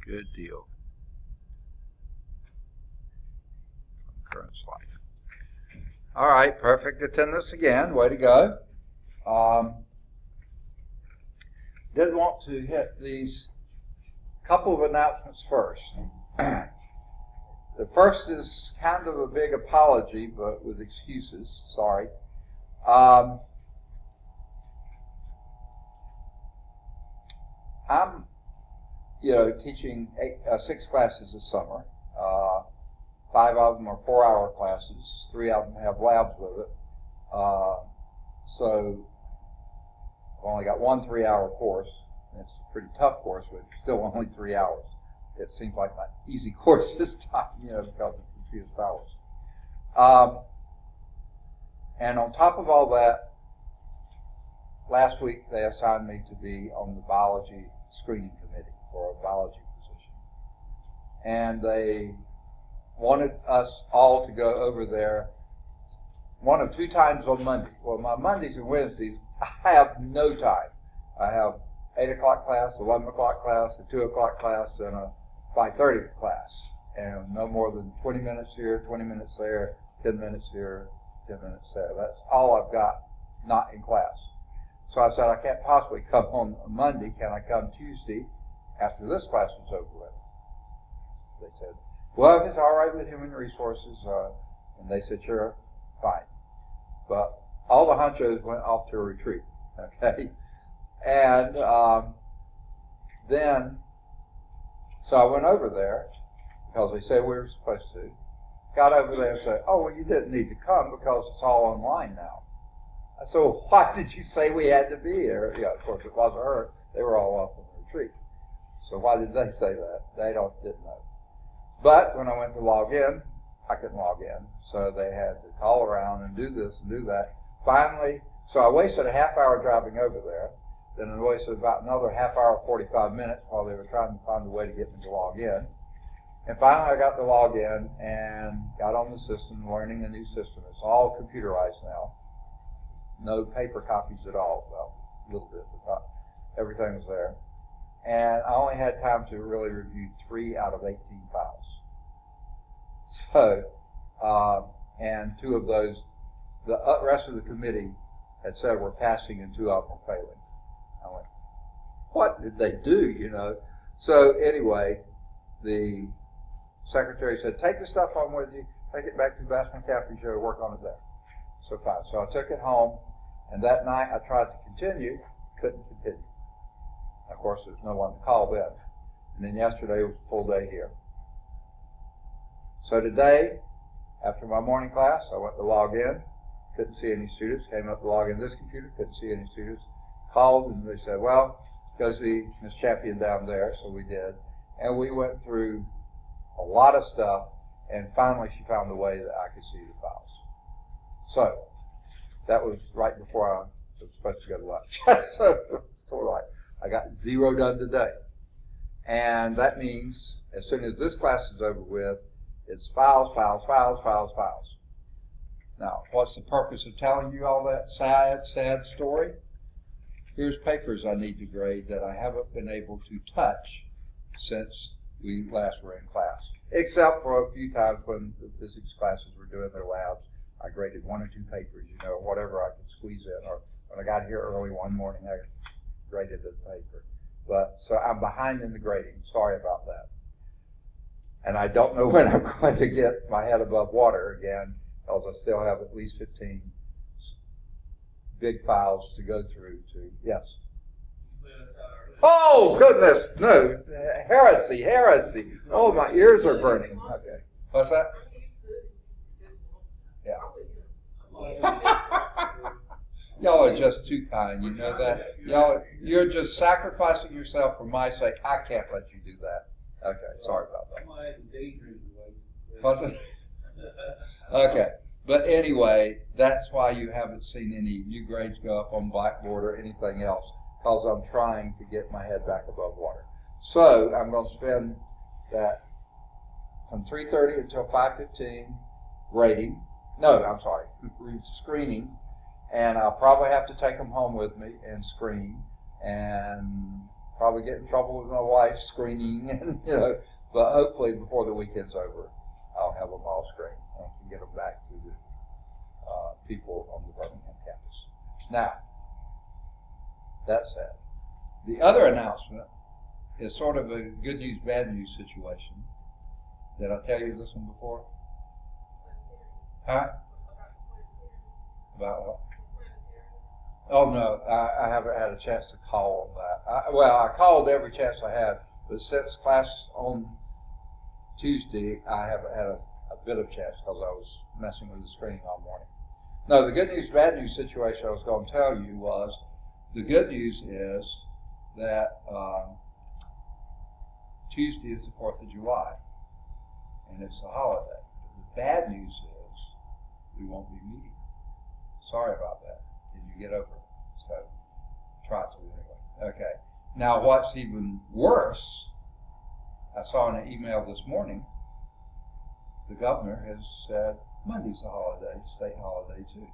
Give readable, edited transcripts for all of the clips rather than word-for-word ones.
Good deal. Current slide. All right, perfect attendance again. Way to go. Did want to hit these couple of announcements first. The first is kind of a big apology, but with excuses. Sorry. I'm, teaching 6 classes this summer. 5 of them are 4-hour classes. 3 of them have labs with it. So I've only got one 3-hour course. It's a pretty tough course, but it's still only 3 hours. It seems like an easy course this time, because it's the fewest hours. And on top of all that, last week they assigned me to be on the biology screening committee for a biology position. And they wanted us all to go over there 1 of 2 times on Monday. Well, my Mondays and Wednesdays, I have no time. I have 8 o'clock class, 11 o'clock class, a 2 o'clock class, and a 5:30 class. And no more than 20 minutes here, 20 minutes there, 10 minutes here, 10 minutes there. That's all I've got not in class. So I said, I can't possibly come on Monday. Can I come Tuesday after this class was over with? They said, well, if it's all right with human resources, and they said, sure, fine. But all the honchos went off to a retreat, okay? And then, so I went over there, because they said we were supposed to, got over there and said, oh, well, you didn't need to come because it's all online now. I said, well, why did you say we had to be here? Yeah, of course, it wasn't her. They were all off on the retreat. So why did they say that? They didn't know. But when I went to log in, I couldn't log in. So they had to call around and do this and do that. Finally, so I wasted a half hour driving over there. Then I wasted about another half hour, 45 minutes while they were trying to find a way to get me to log in. And finally I got to log in and got on the system, learning a new system. It's all computerized now. No paper copies at all. Well, a little bit, but not everything was there. And I only had time to really review 3 out of 18 files. So, and 2 of those, the rest of the committee had said we're passing and 2 of them were failing. I went, what did they do, So anyway, the secretary said, take the stuff home with you, take it back to the Bassman Camping Show, work on it there. So fine. So I took it home, and that night I tried to continue, couldn't continue. Of course, there's no one to call then. And then yesterday was a full day here. So today, after my morning class, I went to log in, couldn't see any students, came up to log in this computer, couldn't see any students, called, and they said, well, go see Miss Champion down there, so we did. And we went through a lot of stuff, and finally she found a way that I could see the files. So, that was right before I was supposed to go to lunch. So, sort of like, I got 0 done today. And that means, as soon as this class is over with, it's files, files, files, files, files. Now, what's the purpose of telling you all that sad story? Here's papers I need to grade that I haven't been able to touch since we last were in class. Except for a few times when the physics classes were doing their labs, I graded 1 or 2 papers, whatever I could squeeze in. Or when I got here early one morning, I graded a paper. But so I'm behind in the grading. Sorry about that. And I don't know when I'm going to get my head above water again, because I still have at least 15 big files to go through to, yes. Oh, goodness, no, heresy. Oh, my ears are burning. Okay. What's that? Yeah. Y'all are just too kind, you know that? Y'all, you're just sacrificing yourself for my sake. I can't let you do that. Okay, sorry about that. What's it? Okay. But anyway, that's why you haven't seen any new grades go up on Blackboard or anything else, because I'm trying to get my head back above water. So I'm going to spend that from 3:30 until 5:15 grading. No, I'm sorry, screening. And I'll probably have to take them home with me and screen, and probably get in trouble with my wife screening, and but hopefully before the weekend's over, I'll have them all screened and can get them back to the people on the Birmingham campus. Now, that said, the other announcement is sort of a good news, bad news situation. Did I tell you this one before? Huh? About what? Oh no, I haven't had a chance to call on that. I called every chance I had, but since class on Tuesday, I haven't had a bit of chance because I was messing with the screening all morning. No, the good news, bad news situation I was going to tell you was, the good news is that Tuesday is the 4th of July, and it's a holiday. The bad news is we won't be meeting. Sorry about that. Did you get over it? So try to anyway. Okay. Now what's even worse, I saw in an email this morning, the governor has said Monday's a holiday, state holiday too.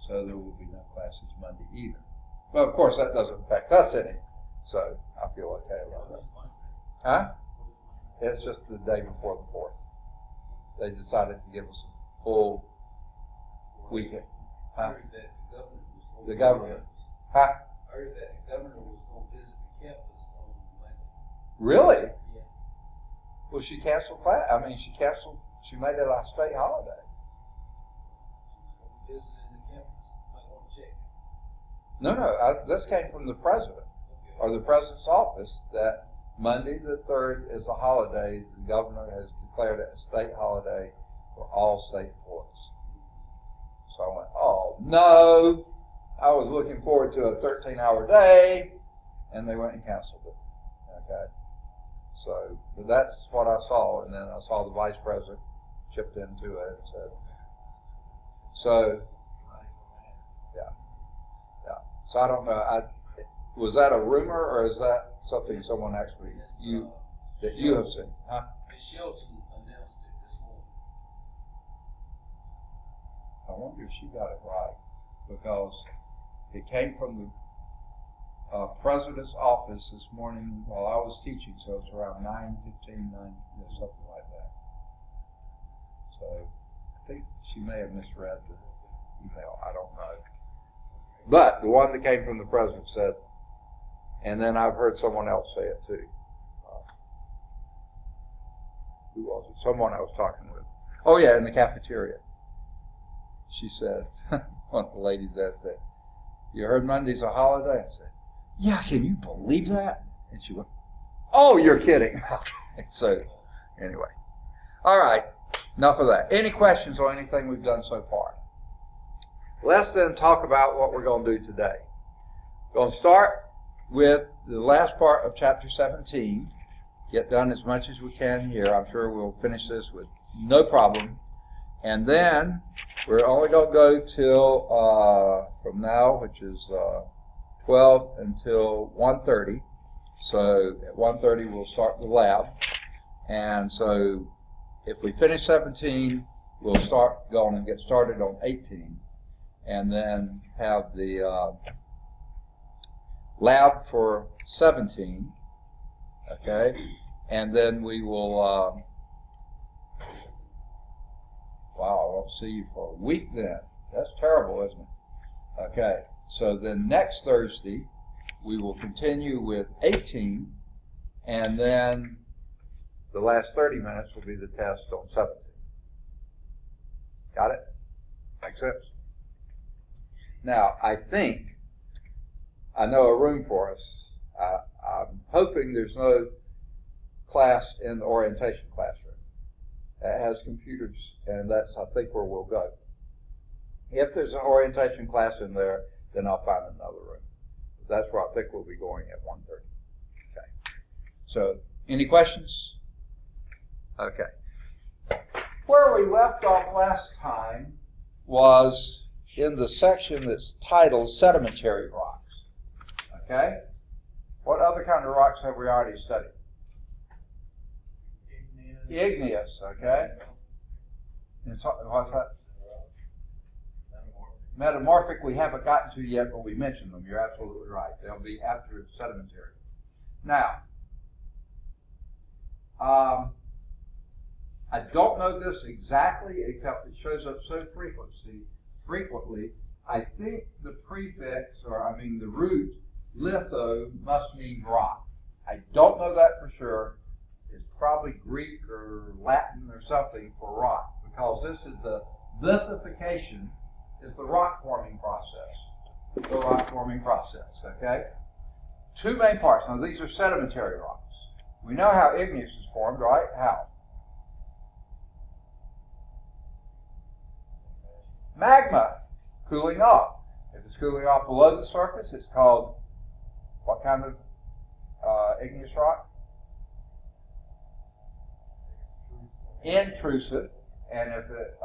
So there will be no classes Monday either. But of course that doesn't affect us any, so I feel okay about that. Huh? It's just the day before the 4th. They decided to give us a full weekend. Huh? The governor. Huh? I heard that the governor was going to visit the campus on Monday. Really? Yeah. Well, she canceled class. She made it a state holiday. She was going to be visiting the campus. You might want to check. No, this came from the president, or the president's office, that Monday the 3rd is a holiday. The governor has declared it a state holiday for all state employees. So I went, oh no, I was looking forward to a 13-hour day, and they went and canceled it. Okay, so but that's what I saw, and then I saw the vice president chipped into it and said, so yeah. So I don't know. Was that a rumor, or is that something someone actually that you have seen? Huh? Ms. Shelton announced it this morning. I wonder if she got it right, because it came from the president's office this morning while I was teaching, so it's around 9:15, something like that. So I think she may have misread the email. I don't know. But the one that came from the president said, and then I've heard someone else say it too. Who was it? Someone I was talking with. Oh yeah, in the cafeteria. She said, one of the ladies there said, you heard Monday's a holiday? I said, yeah, can you believe that? And she went, oh, you're kidding. So anyway. All right, enough of that. Any questions on anything we've done so far? Let's then talk about what we're going to do today. We're going to start with the last part of chapter 17. Get done as much as we can here. I'm sure we'll finish this with no problem. And then we're only going to go till from now, which is 12 until 1:30. So at 1:30 we'll start the lab. And so if we finish 17, we'll start going and get started on 18. And then have the lab for 17, okay? And then we will, wow, I won't see you for a week then. That's terrible, isn't it? Okay, so then next Thursday, we will continue with 18, and then the last 30 minutes will be the test on 17. Got it? Make sense? Now, I think I know a room for us. I'm hoping there's no class in the orientation classroom that has computers, and that's, I think, where we'll go. If there's an orientation class in there, then I'll find another room. That's where I think we'll be going at 1:30. Okay. So, any questions? Okay. Where we left off last time was in the section that's titled Sedimentary Rocks. Okay? What other kind of rocks have we already studied? Igneous, okay? What's that? Metamorphic we haven't gotten to yet, but we mentioned them. You're absolutely right. They'll be after sedimentary. Now, I don't know this exactly, except it shows up so frequently. I think the prefix, the root, litho, must mean rock. I don't know that for sure. It's probably Greek or Latin or something for rock, because this is the lithification, is the rock forming process. The rock forming process, okay? Two main parts. Now, these are sedimentary rocks. We know how igneous is formed, right? How? Magma, cooling off. If it's cooling off below the surface, it's called what kind of igneous rock? Intrusive. And if it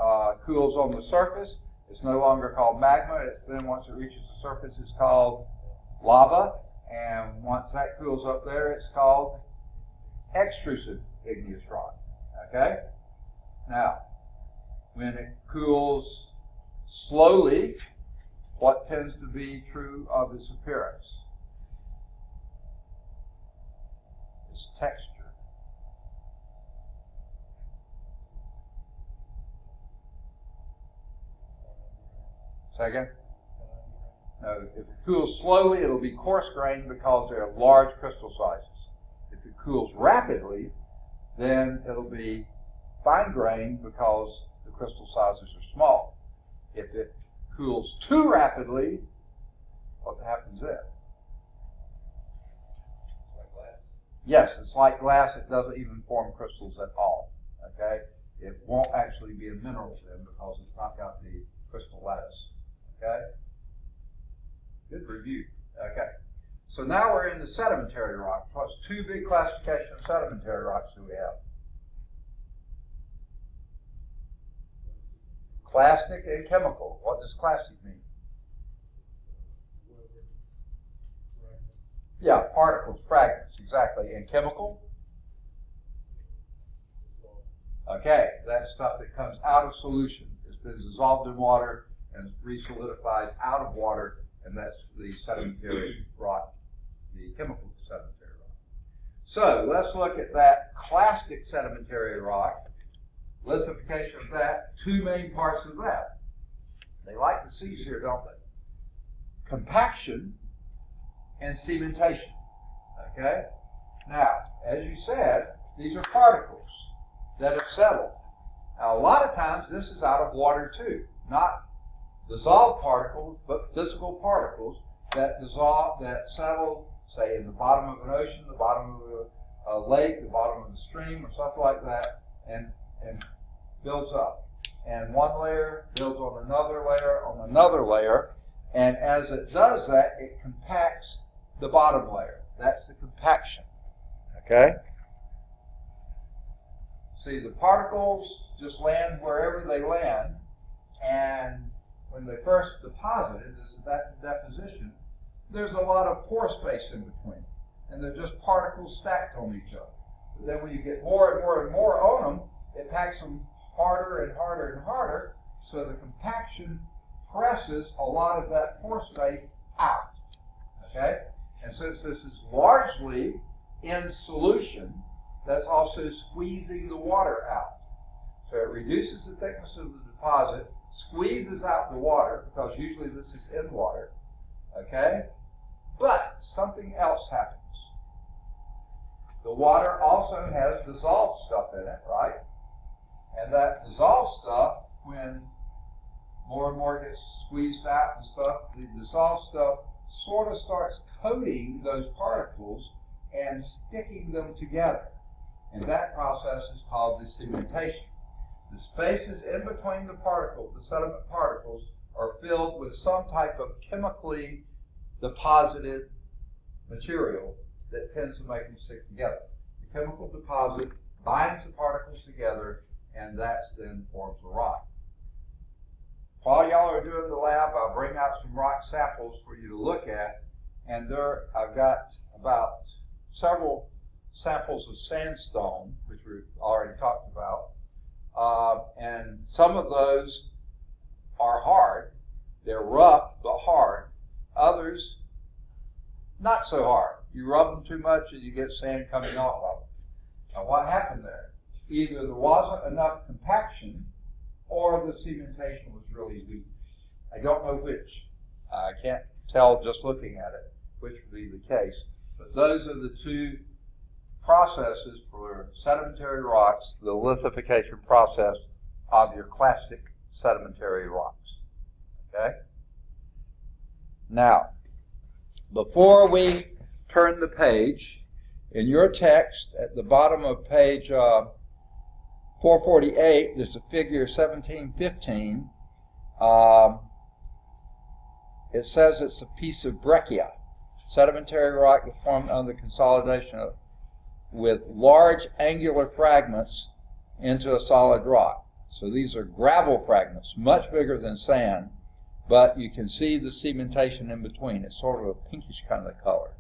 cools on the surface, it's no longer called magma. Then once it reaches the surface, it's called lava. And once that cools up there, it's called extrusive igneous rock. Okay? Now, when it cools slowly, what tends to be true of its appearance? Its texture. Second? No, if it cools slowly, it'll be coarse-grained because there are large crystal sizes. If it cools rapidly, then it'll be fine-grained because the crystal sizes are small. If it cools too rapidly, what happens then? It's like glass. Yes, it's like glass. It doesn't even form crystals at all. Okay? It won't actually be a mineral then because it's not got the crystal lattice. Okay? Good review. Okay. So now we're in the sedimentary rock. What's two big classifications of sedimentary rocks do we have? Clastic and chemical. What does clastic mean? Yeah, particles, fragments, exactly. And chemical? Okay, that's stuff that comes out of solution. It's been dissolved in water and resolidifies out of water, and that's the sedimentary rock, the chemical sedimentary rock. So let's look at that clastic sedimentary rock. Lithification of that, two main parts of that. They like the C's here, don't they? Compaction and cementation. Okay? Now, as you said, these are particles that have settled. Now, a lot of times this is out of water too. Not dissolved particles, but physical particles that dissolve, that settle, say, in the bottom of an ocean, the bottom of a lake, the bottom of a stream, or something like that, and builds up. And one layer builds on another layer, and as it does that, it compacts the bottom layer. That's the compaction. Okay? See, the particles just land wherever they land, and when they first deposited, this is after deposition, there's a lot of pore space in between, and they're just particles stacked on each other. But then when you get more and more and more on them, it packs them harder and harder and harder, so the compaction presses a lot of that pore space out. Okay? And since this is largely in solution, that's also squeezing the water out. So it reduces the thickness of the deposit, squeezes out the water, because usually this is in water. Okay? But something else happens. The water also has dissolved stuff in it, right? And that dissolved stuff, when more and more gets squeezed out and stuff, the dissolved stuff sort of starts coating those particles and sticking them together. And that process is called the cementation. The spaces in between the particles, the sediment particles, are filled with some type of chemically deposited material that tends to make them stick together. The chemical deposit binds the particles together, and that's then forms a rock. While y'all are doing the lab, I'll bring out some rock samples for you to look at, and there I've got about several samples of sandstone, which we've already talked about, and some of those are hard. They're rough but hard. Others, not so hard. You rub them too much and you get sand coming off of them. Now what happened there? Either there wasn't enough compaction or the cementation was really weak. I don't know which. I can't tell just looking at it which would be the case. But those are the two processes for sedimentary rocks, the lithification process of your clastic sedimentary rocks. Okay? Now, before we turn the page, in your text at the bottom of page 448, there's a figure 1715. It says it's a piece of breccia, sedimentary rock that formed under consolidation with large angular fragments into a solid rock. So these are gravel fragments, much bigger than sand, but you can see the cementation in between. It's sort of a pinkish kind of color.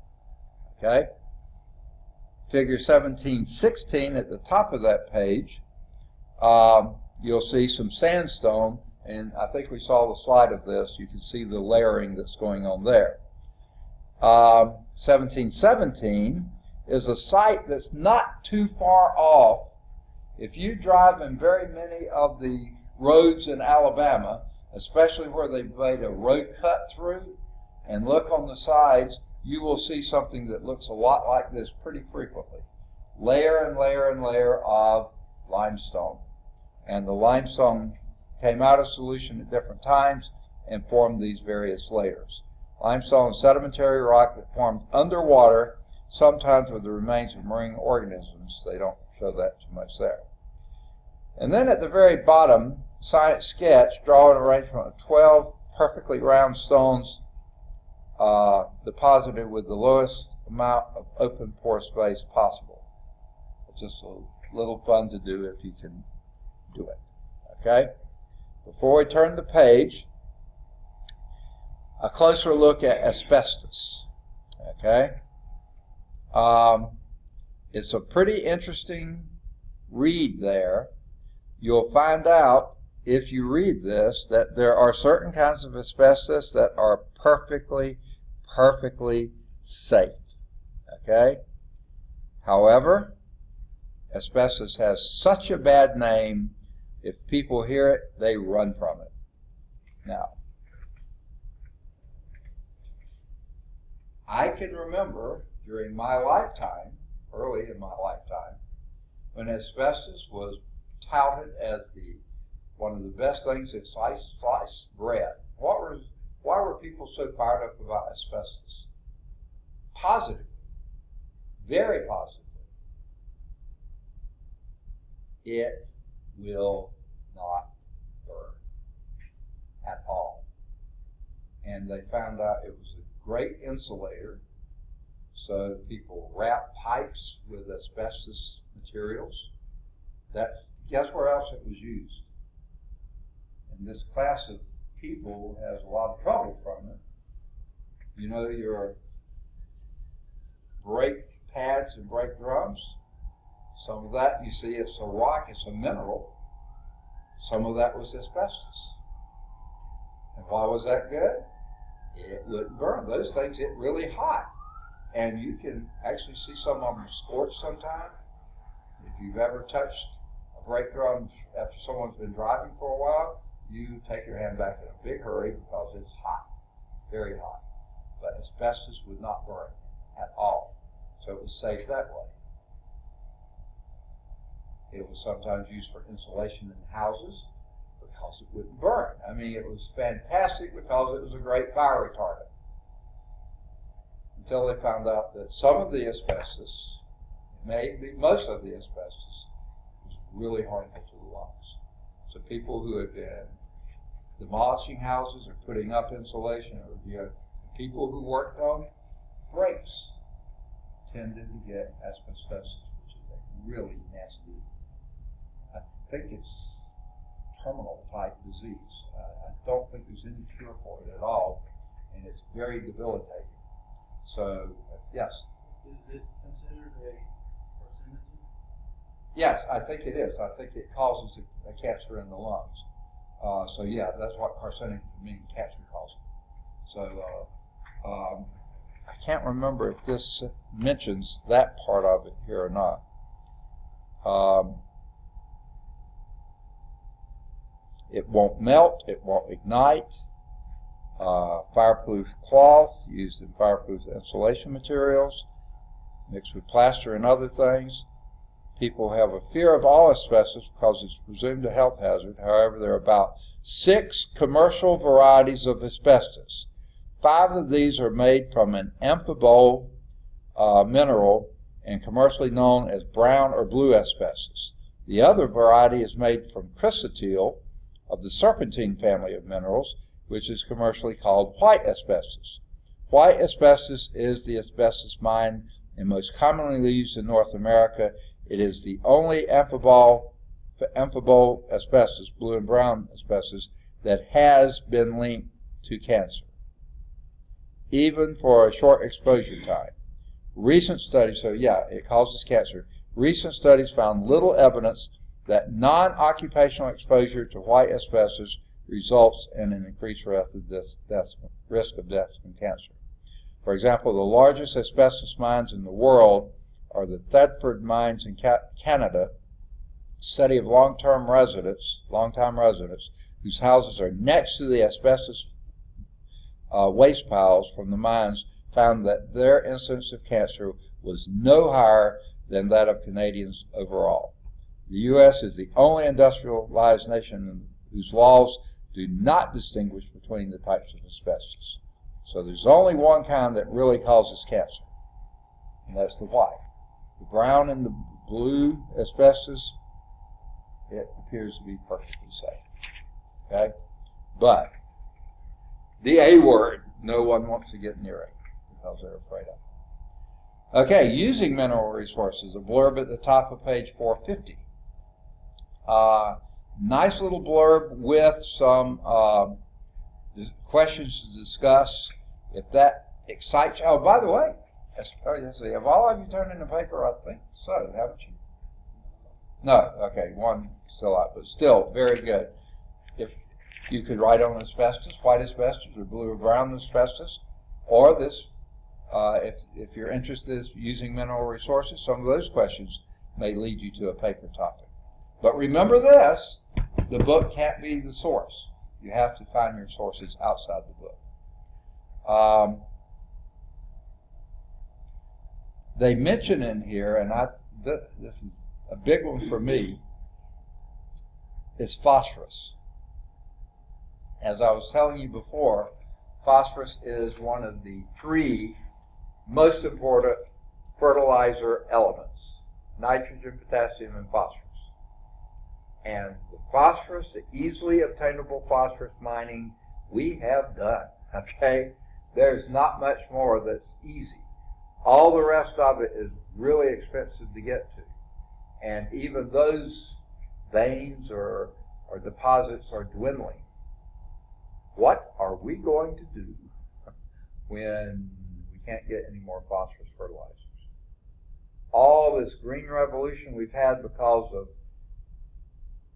Okay? Figure 1716 at the top of that page, you'll see some sandstone, and I think we saw the slide of this. You can see the layering that's going on there. 1717 is a site that's not too far off. If you drive in very many of the roads in Alabama, especially where they've made a road cut through, and look on the sides, you will see something that looks a lot like this pretty frequently. Layer and layer and layer of limestone. And the limestone came out of solution at different times and formed these various layers. Limestone is sedimentary rock that formed underwater, sometimes with the remains of marine organisms. They don't show that too much there. And then at the very bottom, science sketch, draw an arrangement of 12 perfectly round stones deposited with the lowest amount of open pore space possible. It's just a little fun to do if you can do it. Okay? Before we turn the page, a closer look at asbestos. Okay? It's a pretty interesting read there. You'll find out, if you read this, that there are certain kinds of asbestos that are perfectly safe. Okay? However, asbestos has such a bad name, if people hear it, they run from it. Now, I can remember during my lifetime, early in my lifetime, when asbestos was touted as one of the best things that sliced bread. Why were people so fired up about asbestos? Positively, very positively. It will not burn at all. And they found out it was a great insulator. So people wrap pipes with asbestos materials. Guess where else it was used? And this class of people has a lot of trouble from it. You know, your brake pads and brake drums, some of that, you see, it's a rock, it's a mineral. Some of that was asbestos. And why was that good? It wouldn't burn. Those things get really hot. And you can actually see some of them scorched sometimes. If you've ever touched a brake drum after someone's been driving for a while, you take your hand back in a big hurry because it's hot, very hot. But asbestos would not burn at all. So it was safe that way. It was sometimes used for insulation in houses because it wouldn't burn. I mean, it was fantastic because it was a great fire retardant. Until they found out that some of the asbestos, maybe most of the asbestos, was really harmful to the lungs. So people who had been demolishing houses or putting up insulation, or people who worked on brakes, tended to get asbestosis, which is a really nasty, I think it's terminal type disease. I don't think there's any cure for it at all, and it's very debilitating. So, yes. Is it considered a carcinogen? Yes, I think it is. I think it causes a cancer in the lungs. So yeah, that's what carcinogen means, cancer causing. So I can't remember if this mentions that part of it here or not. It won't melt, it won't ignite. Fireproof cloth used in fireproof insulation materials, mixed with plaster and other things. People have a fear of all asbestos because it's presumed a health hazard. However, there are about 6 commercial varieties of asbestos. 5 of these are made from an amphibole mineral and commercially known as brown or blue asbestos. The other variety is made from chrysotile of the serpentine family of minerals, which is commercially called white asbestos. White asbestos is the asbestos mined and most commonly used in North America. It is the only amphibole asbestos, blue and brown asbestos, that has been linked to cancer, even for a short exposure time. Recent studies, so yeah, it causes cancer. Recent studies found little evidence that non-occupational exposure to white asbestos results in an increased risk of death from cancer. For example, the largest asbestos mines in the world are the Thetford mines in Canada. Study of long-time residents whose houses are next to the asbestos waste piles from the mines found that their incidence of cancer was no higher than that of Canadians overall. The U.S. is the only industrialized nation whose laws do not distinguish between the types of asbestos. So there's only one kind that really causes cancer, and that's the white. The brown and the blue asbestos, it appears to be perfectly safe. Okay? But the A word, no one wants to get near it because they're afraid of it. Okay, using mineral resources, a blurb at the top of page 450. Nice little blurb with some questions to discuss. If that excites you. Oh, by the way, have all of you turned in the paper? I think so, haven't you? No, okay, one still out, but still very good. If you could write on asbestos, white asbestos or blue or brown asbestos, or this, if you're interested in using mineral resources, some of those questions may lead you to a paper topic. But remember this, the book can't be the source. You have to find your sources outside the book. They mention in here, and this is a big one for me, is phosphorus. As I was telling you before, phosphorus is one of the 3 most important fertilizer elements: nitrogen, potassium, and phosphorus. And the phosphorus, the easily obtainable phosphorus mining, we have done, okay? There's not much more that's easy. All the rest of it is really expensive to get to. And even those veins or deposits are dwindling. What are we going to do when we can't get any more phosphorus fertilizers? All this green revolution we've had because of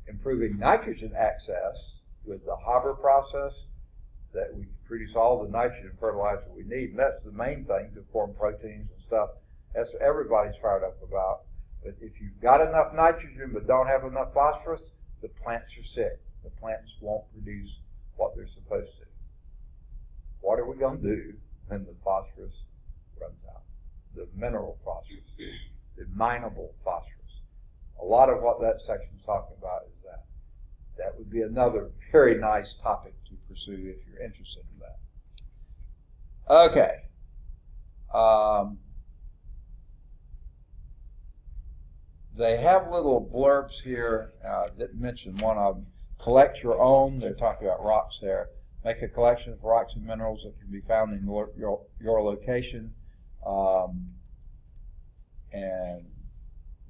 improving nitrogen access with the Haber process, that we produce all the nitrogen fertilizer we need, and that's the main thing to form proteins and stuff. That's what everybody's fired up about. But if you've got enough nitrogen but don't have enough phosphorus, the plants are sick. The plants won't produce what they're supposed to. What are we going to do when the phosphorus runs out? The mineral phosphorus, the mineable phosphorus. A lot of what that section is talking about is that. That would be another very nice topic to pursue if you're interested in that. Okay. They have little blurbs here. Didn't mention one of them. Collect your own. They're talking about rocks there. Make a collection of rocks and minerals that can be found in your location. And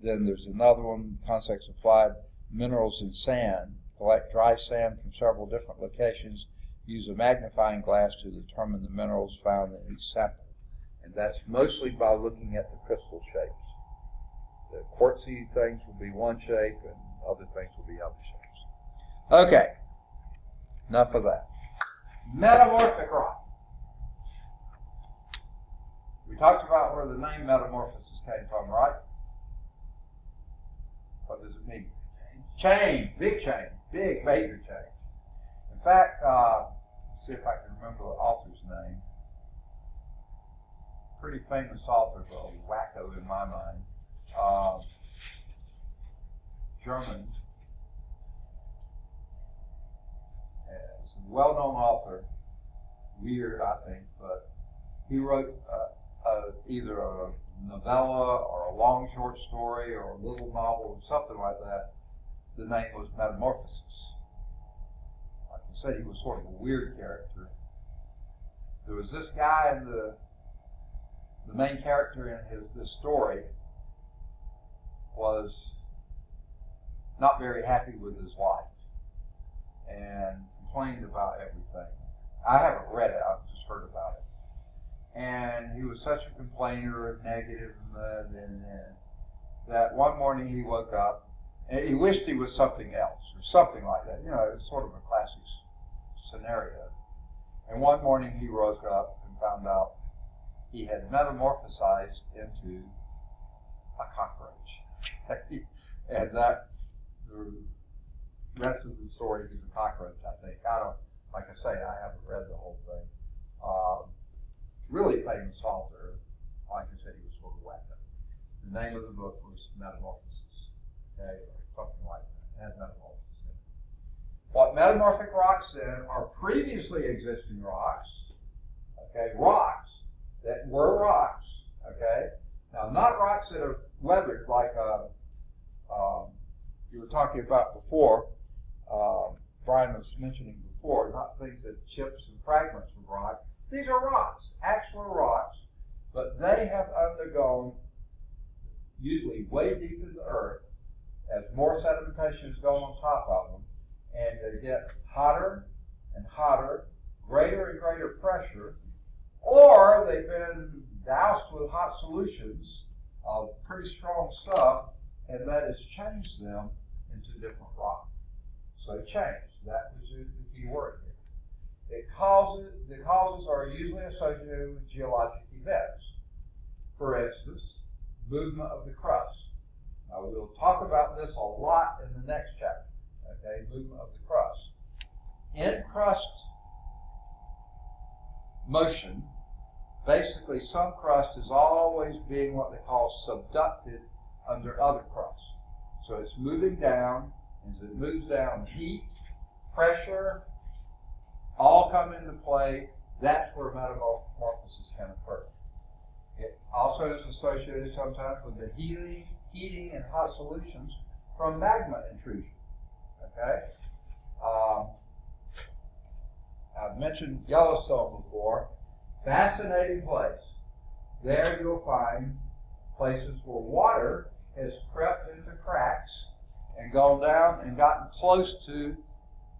then there's another one, concepts applied, minerals in sand. Collect dry sand from several different locations. Use a magnifying glass to determine the minerals found in each sample. And that's mostly by looking at the crystal shapes. The quartzy things will be one shape and other things will be other shapes. Okay, enough of that. Metamorphic rock. talked about where the name metamorphosis came from, right? What does it mean? Change, big major change. In fact, let's see if I can remember the author's name. Pretty famous author, but a wacko in my mind. German. It's a well-known author. Weird, I think, but he wrote either a novella or a long short story or a little novel or something like that. The name was Metamorphosis. Like I said, he was sort of a weird character. There was this guy in the main character in this story was not very happy with his life and complained about everything. I haven't read it, I've just heard about it. And he was such a complainer, negative, and that one morning he woke up and he wished he was something else or something like that. You know, it was sort of a classic scenario. And one morning he woke up and found out he had metamorphosized into a cockroach. And that, the rest of the story is a cockroach, I think. Like I say, I haven't read the whole thing. Really famous author. Like I said, he was sort of wacko. The name of the book was Metamorphosis. Okay, or something like that. It had metamorphosis in it. What metamorphic rocks then are previously existing rocks. Okay, rocks that were rocks. Okay, now not rocks that are weathered like you were talking about before. Brian was mentioning before, not things that chips and fragments of rock. These are rocks, actual rocks, but they have undergone, usually way deep in the earth, as more sedimentation is going on top of them, and they get hotter and hotter, greater and greater pressure, or they've been doused with hot solutions of pretty strong stuff, and that has changed them into different rock. So change, that was the key word here. The causes are usually associated with geologic events. For instance, movement of the crust. Now we'll talk about this a lot in the next chapter. Okay, movement of the crust. In crust motion, basically some crust is always being what they call subducted under other crust. So it's moving down. As it moves down, heat, pressure, all come into play. That's where metamorphosis can occur. It also is associated sometimes with the heating and hot solutions from magma intrusion. Okay? I've mentioned Yellowstone before. Fascinating place. There you'll find places where water has crept into cracks and gone down and gotten close to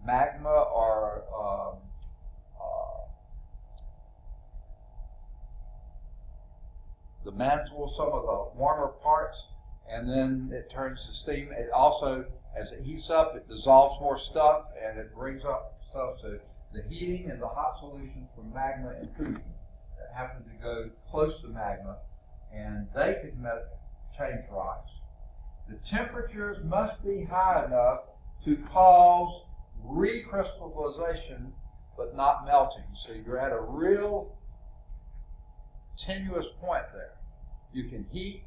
magma or the mantle, some of the warmer parts, and then it turns to steam. It also, as it heats up, it dissolves more stuff and it brings up stuff. So the heating and the hot solutions from magma intrusion that happen to go close to magma, and they can change rocks. The temperatures must be high enough to cause recrystallization, but not melting. So you're at a real tenuous point there. You can heat,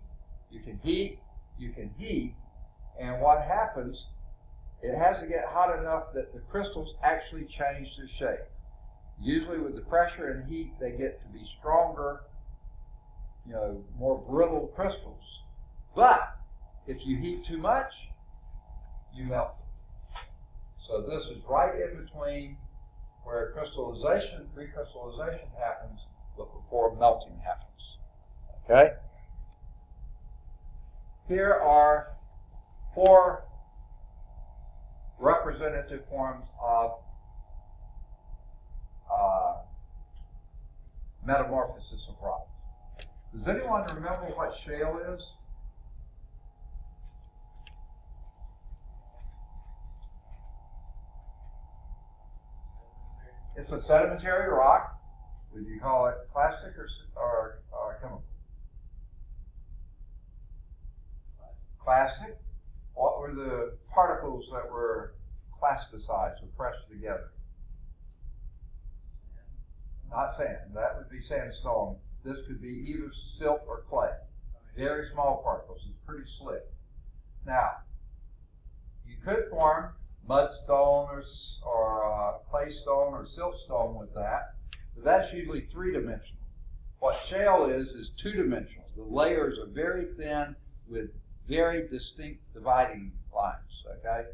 you can heat, you can heat, and what happens, it has to get hot enough that the crystals actually change their shape. Usually with the pressure and heat, they get to be stronger, more brittle crystals. But if you heat too much, you melt them. So this is right in between where recrystallization happens, but before melting happens. Okay? Here are 4 representative forms of metamorphosis of rock. Does anyone remember what shale is? It's a sedimentary rock. Would you call it plastic or chemical? plastic. What were the particles that were plasticized or pressed together? Not sand. That would be sandstone. This could be either silt or clay. Very small particles. It's pretty slick. Now, you could form mudstone or claystone or siltstone with that, but that's usually three-dimensional. What shale is two-dimensional. The layers are very thin with very distinct dividing lines, okay?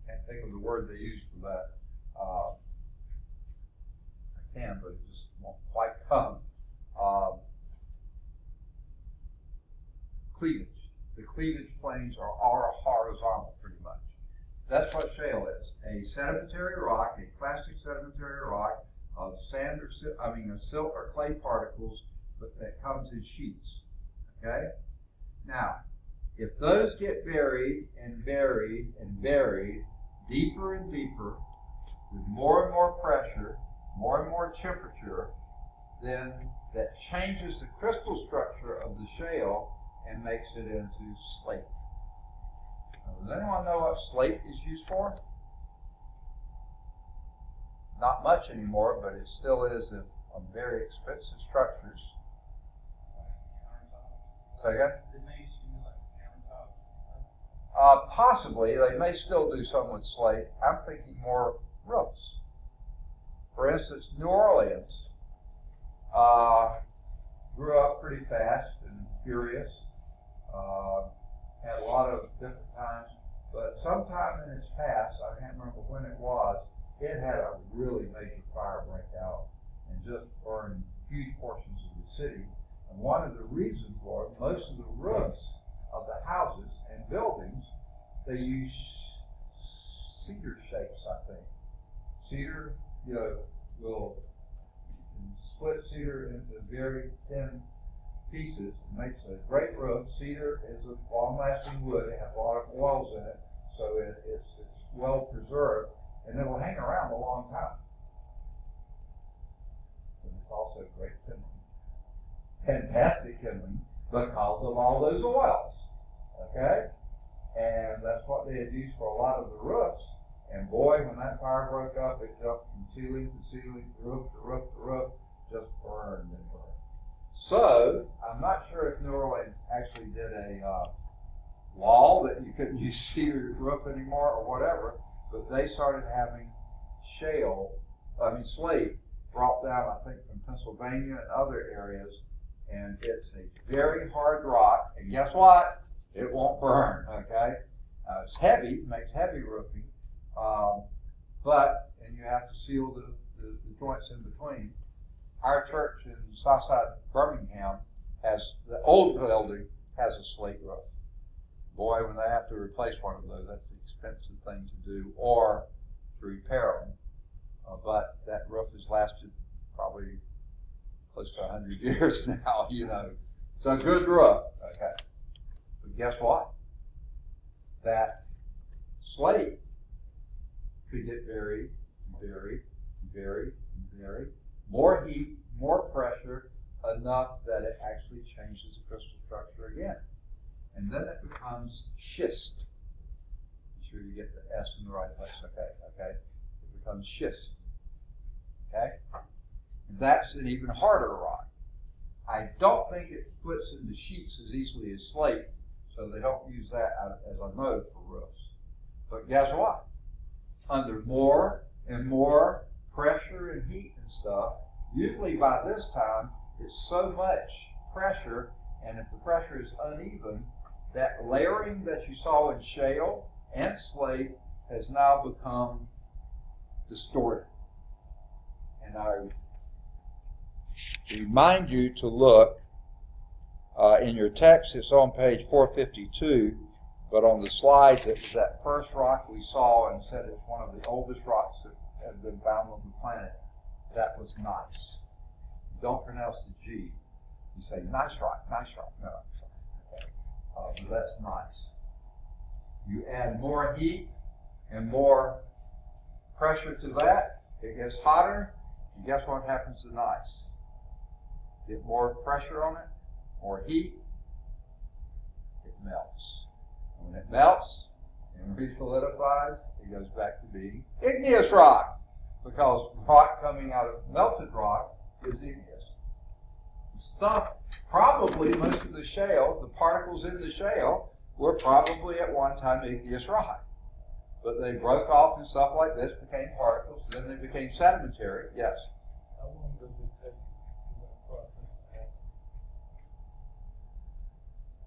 Can't think of the word they use for that. I can, but it just won't quite come. Cleavage. The cleavage planes are horizontal, pretty much. That's what shale is. A sedimentary rock, a plastic sedimentary rock of sand or silt or clay particles, but that comes in sheets. Okay? Now, if those get buried and buried and buried deeper and deeper with more and more pressure, more and more temperature, then that changes the crystal structure of the shale and makes it into slate. Now, does anyone know what slate is used for? Not much anymore, but it still is on very expensive structures. Say again? Possibly. They may still do some with slate. I'm thinking more roofs. For instance, New Orleans grew up pretty fast and furious. Had a lot of different times, but sometime in its past, I can't remember when it was, it had a really major fire break out and just burned huge portions of the city. And one of the reasons for it, most of the roofs of the houses and buildings, they use cedar shapes, I think. Cedar, will split cedar into very thin pieces. It makes a great roof. Cedar is a long-lasting wood. It has a lot of oils in it, so it's well preserved, and it will hang around a long time. And it's also great kindling. Fantastic kindling because of all those oils. Okay? And that's what they had used for a lot of the roofs. And boy, when that fire broke up, it jumped from ceiling to ceiling, roof to roof to roof, just burned and burned. So, I'm not sure if New Orleans actually did a law that you couldn't use cedar roof anymore or whatever, but they started having slate brought down, I think, from Pennsylvania and other areas, and it's a very hard rock, and guess what? It won't burn, okay? It's heavy, makes heavy roofing, and you have to seal the joints in between. Our church in Southside Birmingham the old building has a slate roof. Boy, when they have to replace one of those, that's an expensive thing to do, or to repair them. But that roof has lasted probably close to 100 years now, It's a good roof, okay? But guess what? That slate could get very, very, very, very more heat, more pressure, enough that it actually changes the crystal structure again. And then it becomes schist. Be sure you get the S in the right place, okay? It becomes schist, okay? And that's an even harder rock. I don't think it splits into sheets as easily as slate, so they don't use that as a mode for roofs. But guess what? Under more and more pressure and heat and stuff, usually by this time, it's so much pressure, and if the pressure is uneven, that layering that you saw in shale and slate has now become distorted. And I remind you to look in your text. It's on page 452, but on the slides, it was that first rock we saw and said it's one of the oldest rocks that have been found on the planet. That was gneiss. Don't pronounce the G. You say nice rock. No, that's gneiss. You add more heat and more pressure to that, it gets hotter, and guess what happens to gneiss? get more pressure on it, more heat, it melts. And when it melts and resolidifies, it goes back to being igneous rock, because rock coming out of melted rock is igneous. Stuff, probably most of the shale, the particles in the shale, were probably at one time igneous rock. But they broke off and stuff like this, became particles, then they became sedimentary. Yes? How long does it take for that process to happen?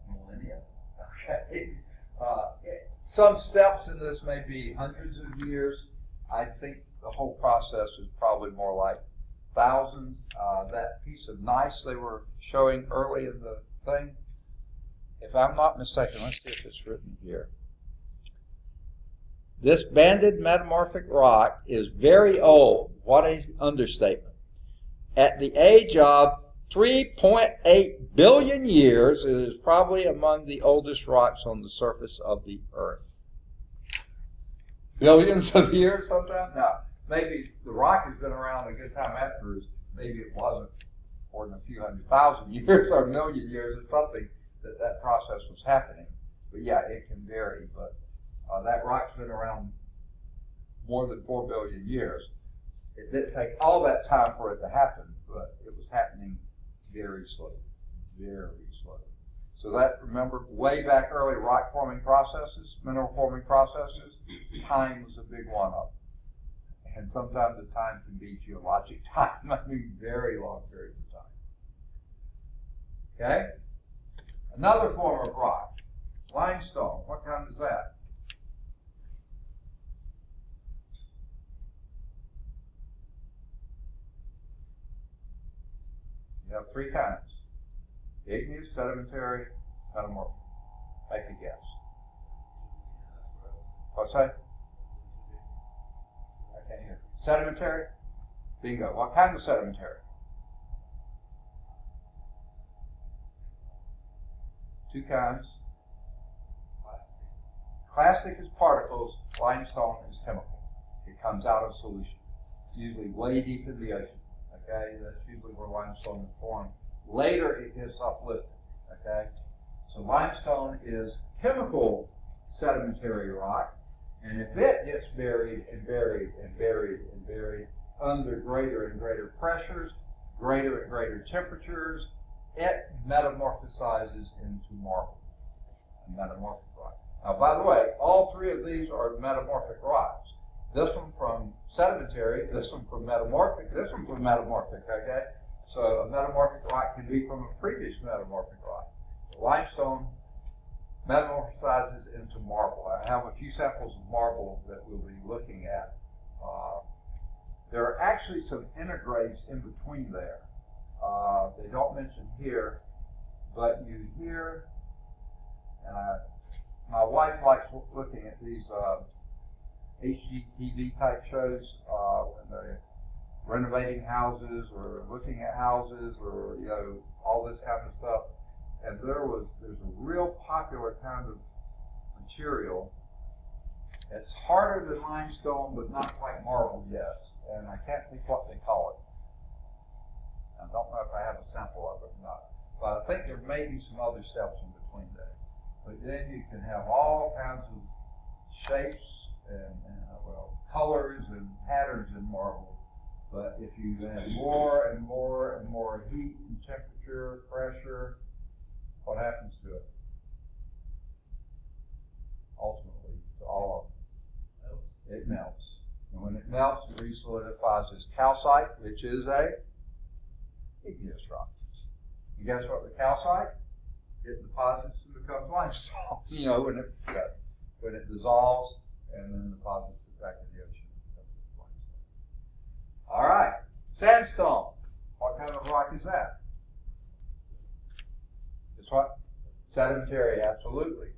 Millennia. Okay. Some steps in this may be hundreds of years. I think the whole process is probably more like thousands. That piece of gneiss they were showing early in the thing, if I'm not mistaken, let's see if it's written here. This banded metamorphic rock is very old. What an understatement. At the age of 3.8 billion years, it is probably among the oldest rocks on the surface of the earth. Billions of years sometimes? No. Maybe the rock has been around a good time afterwards. Maybe it wasn't more than a few 100,000 years or a million years or something that process was happening. But yeah, it can vary. But that rock's been around more than 4 billion years. It didn't take all that time for it to happen, but it was happening very slowly, very slowly. So that, remember, way back early rock forming processes, mineral forming processes, time was a big one of them. And sometimes the time can be geologic time. I mean, very long periods of time. Okay? Another form of rock, limestone. What kind is that? You have three kinds: igneous, sedimentary, metamorphic. Make a guess. What's that? I can't hear. Sedimentary? Bingo. What kind of sedimentary? Two kinds. Plastic is particles. Limestone is chemical. It comes out of solution, usually way deep in the ocean. Okay, that's usually where limestone is formed. Later, it gets uplifted. Okay, so limestone is chemical sedimentary rock, and if it gets buried and buried and buried and buried under greater and greater pressures, greater and greater temperatures, it metamorphosizes into marble, a metamorphic rock. Now, by the way, all three of these are metamorphic rocks. This one from sedimentary, this one from metamorphic, this one from metamorphic, okay? So a metamorphic rock can be from a previous metamorphic rock. Limestone metamorphosizes into marble. I have a few samples of marble that we'll be looking at. There are actually some intergrades in between there. They don't mention here, but you hear, and my wife likes looking at these HGTV type shows when they're renovating houses or looking at houses or all this kind of stuff. And there's a real popular kind of material that's harder than limestone but not quite marble yet. And I can't think what they call it. I don't know if I have a sample of it or not. But I think there may be some other steps in between there. But then you can have all kinds of shapes and colors and patterns in marble. But if you add more and more and more heat and temperature, pressure, what happens to it? Ultimately, to all of them, it melts. And when it melts, it resolidifies as calcite, which is a igneous rock. You guess what the calcite? It deposits and becomes limestone. When it dissolves and then deposits it back in the ocean, it becomes limestone. All right, sandstone. What kind of rock is that? It's what? Sedimentary, absolutely.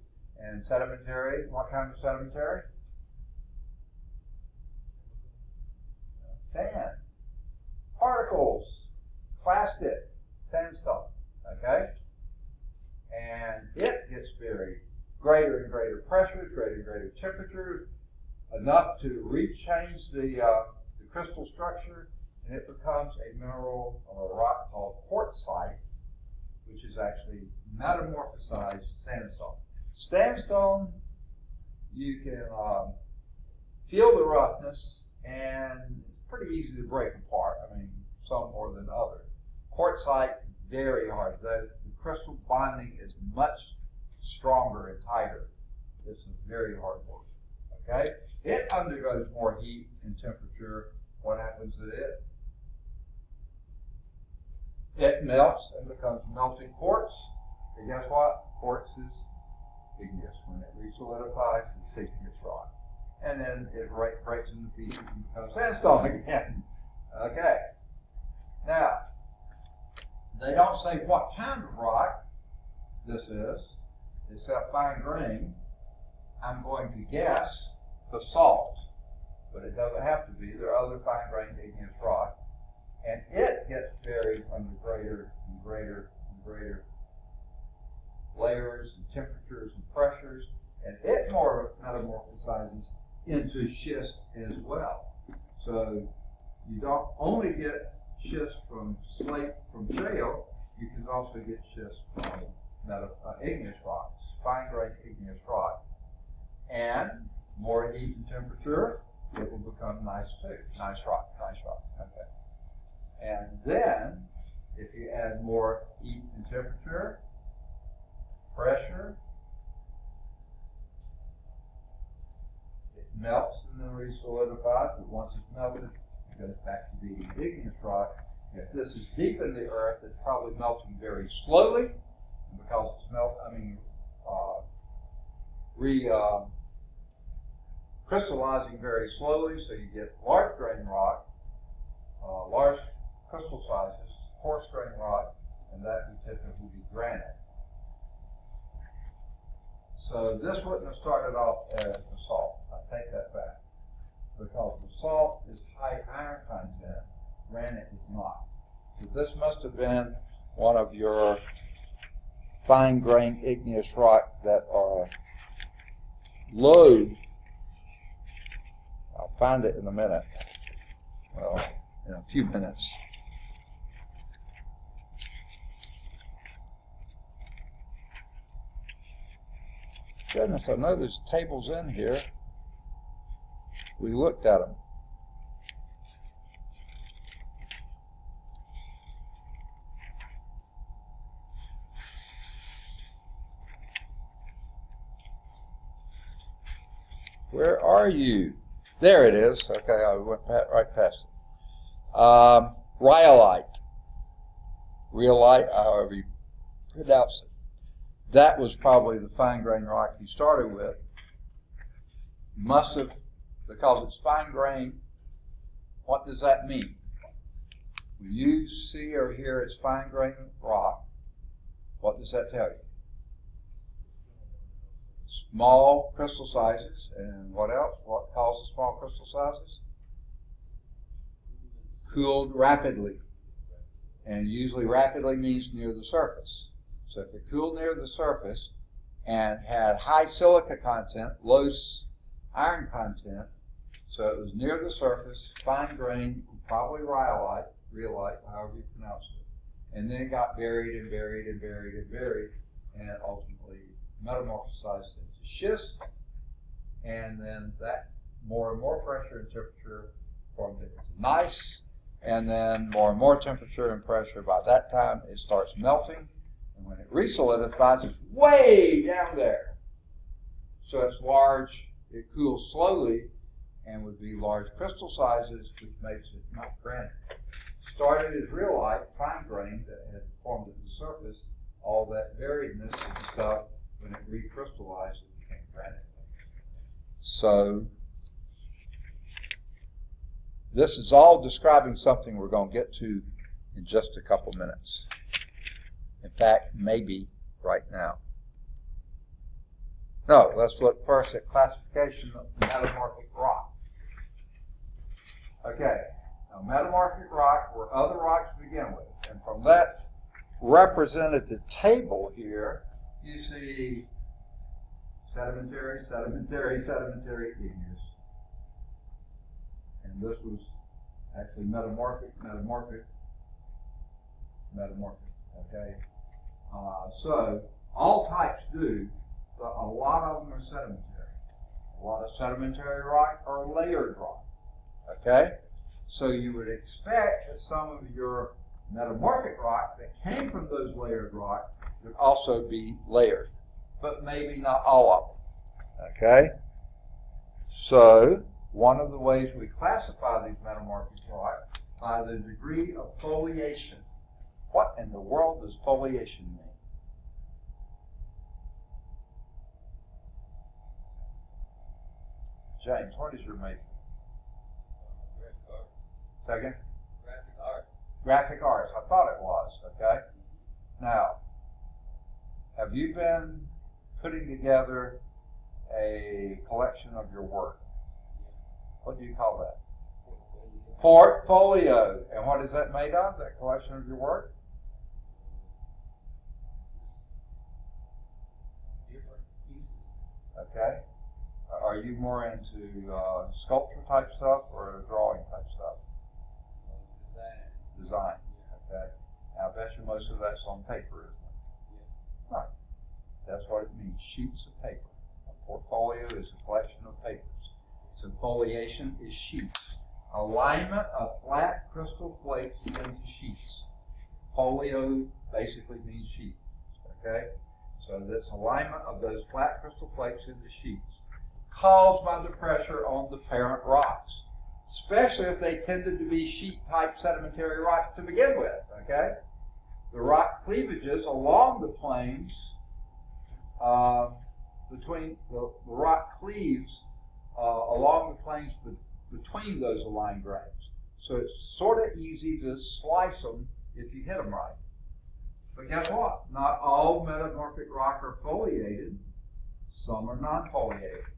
And sedimentary, what kind of sedimentary? Sand. Particles. Plastic. Sandstone. Okay? And it gets buried. Greater and greater pressures, greater and greater temperatures, enough to change the crystal structure, and it becomes a mineral or a rock called quartzite, which is actually metamorphosized sandstone. Sandstone, you can feel the roughness, and it's pretty easy to break apart. I mean, some more than others. Quartzite, very hard. The crystal bonding is much stronger and tighter. It's a very hard work. Okay? It undergoes more heat and temperature. What happens to it? It melts and becomes melting quartz. And guess what? Quartz is igneous. When it resolidifies, it's igneous rock. And then it breaks into pieces and becomes sandstone again. Okay. Now, they don't say what kind of rock this is. It's that fine grain. I'm going to guess basalt, but it doesn't have to be. There are other fine-grained igneous rock, and it gets buried under greater and greater and greater layers and temperatures and pressures, and it more metamorphosizes into schist as well. So you don't only get schist from slate from shale, you can also get schist from igneous rocks, fine-grained igneous rock. And more heat and temperature, it will become nice too. Nice rock. Okay. And then, if you add more heat and temperature, pressure, it melts and then resolidifies. But once it's melted, it goes back to being igneous rock. If this is deep in the earth, it's probably melting very slowly, and because it's crystallizing very slowly, so you get large grain rock, large crystal sizes, coarse grain rock, and that would typically be granite. So this wouldn't have started off as basalt. I take that back. Because basalt is high iron content, granite is not. So this must have been one of your fine-grained igneous rock that are low. I'll find it in a minute. Well, in a few minutes. Goodness, I know there's tables in here. We looked at them. Where are you? There it is. Okay, I went right past it. Rhyolite. Rhyolite, however you pronounce it. That was probably the fine grain rock he started with. Must have, because it's fine grain, what does that mean? When you see or hear it's fine grain rock, what does that tell you? Small crystal sizes, and what else? What causes small crystal sizes? Cooled rapidly. And usually rapidly means near the surface. So if it cooled near the surface and had high silica content, low iron content, so it was near the surface, fine grain, probably rhyolite, however you pronounce it, and then it got buried and buried and buried and buried, and ultimately metamorphosized into schist, and then that more and more pressure and temperature formed it into gneiss, and then more and more temperature and pressure. By that time, it starts melting. And when it resolidifies, it's way down there. So it's large, it cools slowly, and would be large crystal sizes, which makes it not granite. Started as rhyolite, fine grain that had formed at the surface, all that variedness and stuff, when it recrystallized, it became granite. So this is all describing something we're going to get to in just a couple minutes. In fact, maybe right now. No, let's look first at classification of metamorphic rock. Okay, now metamorphic rock were other rocks to begin with. And from that representative table here, you see sedimentary, igneous. And this was Actually, metamorphic, okay? So all types do, but a lot of them are sedimentary. A lot of sedimentary rock or layered rock, okay? So you would expect that some of your metamorphic rock that came from those layered rock would also be layered, but maybe not all of them, okay? So one of the ways we classify these metamorphic rock by the degree of foliation. What in the world does foliation mean? James, what is your major? Graphic arts. Second? Graphic art. Graphic arts. I thought it was, okay? Now, have you been putting together a collection of your work? What do you call that? Portfolio. And what is that made of, that collection of your work? Different pieces. Okay. Are you more into sculpture type stuff or drawing type stuff? Design. Design. Okay. Now, I bet you most of that's on paper, isn't it? Yeah. Right. That's what it means, sheets of paper. A portfolio is a collection of papers. So foliation is sheets. Alignment of flat crystal flakes into sheets. Folio basically means sheet. Okay? So this alignment of those flat crystal flakes into sheets, caused by the pressure on the parent rocks, especially if they tended to be sheet-type sedimentary rock to begin with, okay? The rock cleavages along the plains, between the rock cleaves along the plains between those aligned grains. So it's sort of easy to slice them if you hit them right. But guess what? Not all metamorphic rock are foliated. Some are non-foliated.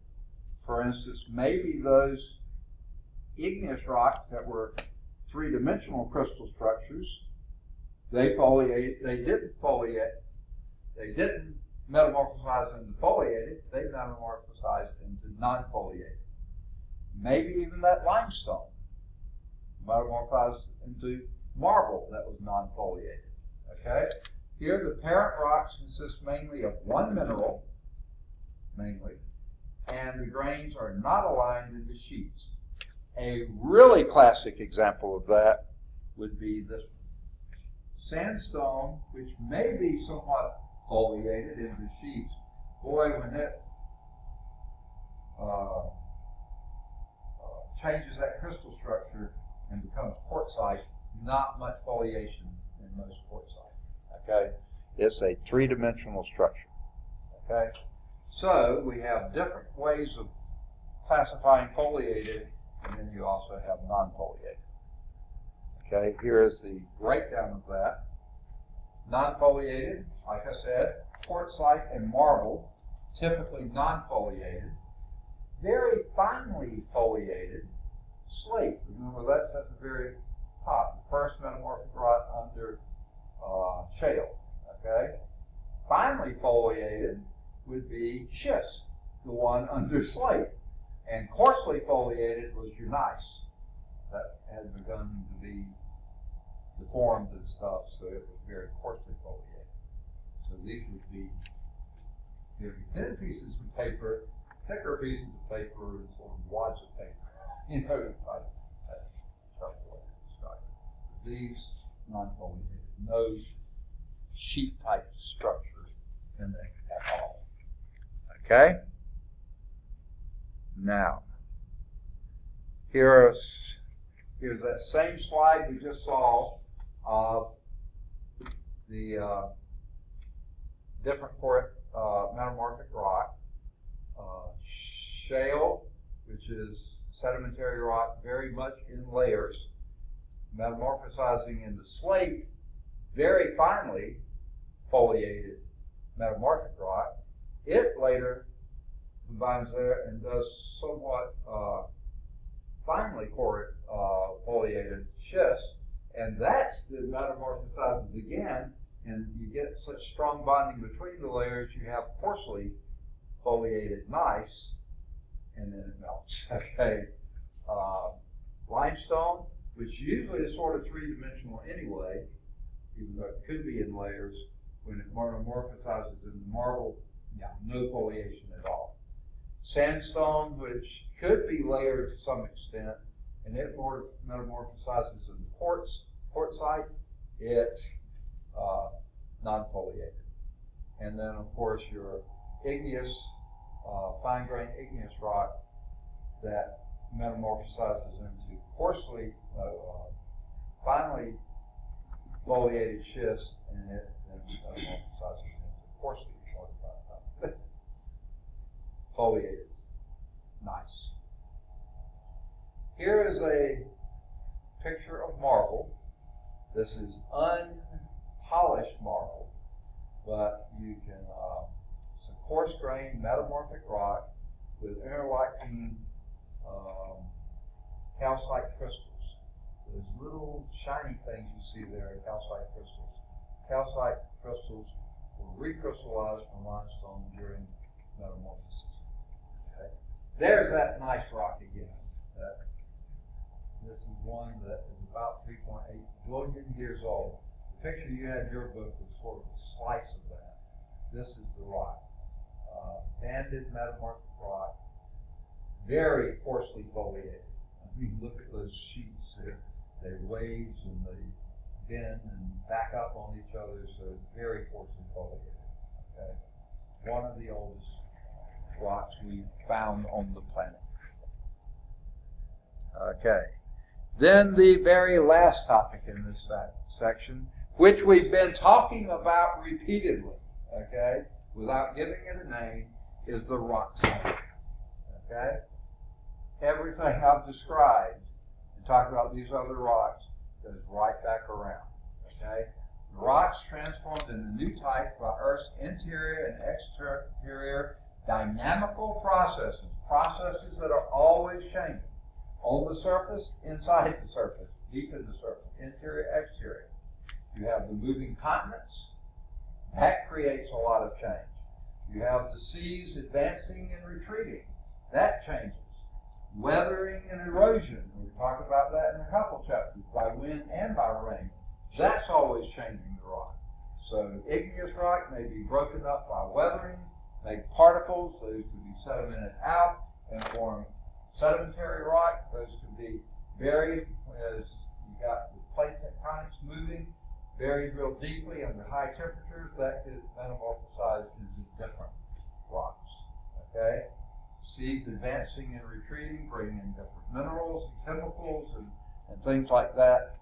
For instance, maybe those igneous rocks that were three-dimensional crystal structures, they didn't metamorphosize into foliated, they metamorphosized into non-foliated. Maybe even that limestone metamorphosized into marble that was non-foliated. Okay? Here the parent rocks consist mainly of one mineral, and the grains are not aligned into sheets. A really classic example of that would be this one. Sandstone, which may be somewhat foliated into sheets. Boy, when it changes that crystal structure and becomes quartzite, not much foliation in most quartzite. Okay? It's a three-dimensional structure. Okay? So we have different ways of classifying foliated, and then you also have non-foliated. Okay, here is the breakdown of that. Non-foliated, like I said, quartzite and marble, typically non-foliated. Very finely foliated, slate. Remember, that's at the very top, the first metamorphic rock under shale. Okay, finely foliated would be schist, the one under slate. And coarsely foliated was your gneiss. That had begun to be deformed and stuff, so it was very coarsely foliated. So these would be very thin pieces of paper, thicker pieces of paper, and sort of wads of paper. You know, like that's sharp style. These non-foliated, no sheet-type structure in them at all. Okay? Now, here's that same slide we just saw of the different metamorphic rock. Shale, which is sedimentary rock very much in layers, metamorphosizing into slate, very finely foliated metamorphic rock. It later combines there and does somewhat finely foliated schist, and that's the metamorphosizes again, and you get such strong bonding between the layers, you have coarsely foliated gneiss, and then it melts. Okay, limestone, which usually is sort of three-dimensional anyway, even though it could be in layers. When it metamorphosizes into marble, no foliation at all. Sandstone, which could be layered to some extent, and it metamorphosizes into quartzite, it's non-foliated. And then, of course, your igneous, fine-grained igneous rock that metamorphosizes into finely foliated schist, and it then metamorphosizes into coarsely foliated. Nice. Here is a picture of marble. This is unpolished marble, but you can, some coarse-grained metamorphic rock with interlocking calcite crystals. Those little shiny things you see there are calcite crystals. Calcite crystals will recrystallize from limestone during metamorphosis. Okay. There's that nice rock again. This is one that is about 3.8 billion years old. The picture you had in your book was sort of a slice of that. This is the rock. Banded metamorphic rock, very coarsely foliated. I mean, look at those sheets there. They waves and they bend and back up on each other, so it's very coarsely foliated. Okay, one of the oldest rocks we've found on the planet. Okay, then the very last topic in this section, which we've been talking about repeatedly, okay, without giving it a name, is the rock cycle. Okay, everything I've described and talked about these other rocks goes right back around. Okay, the rocks transformed into new type by Earth's interior and exterior dynamical processes that are always changing. On the surface, inside the surface, deep in the surface, interior, exterior. You have the moving continents. That creates a lot of change. You have the seas advancing and retreating. That changes. Weathering and erosion. We talked about that in a couple chapters, by wind and by rain. That's always changing the rock. So igneous rock may be broken up by weathering, make particles, those can be sedimented out and form sedimentary rock. Those can be buried as you got the plate tectonics moving, buried real deeply under high temperatures. That could metamorphosize into different rocks. Okay? Seas advancing and retreating, bringing in different minerals and chemicals and things like that.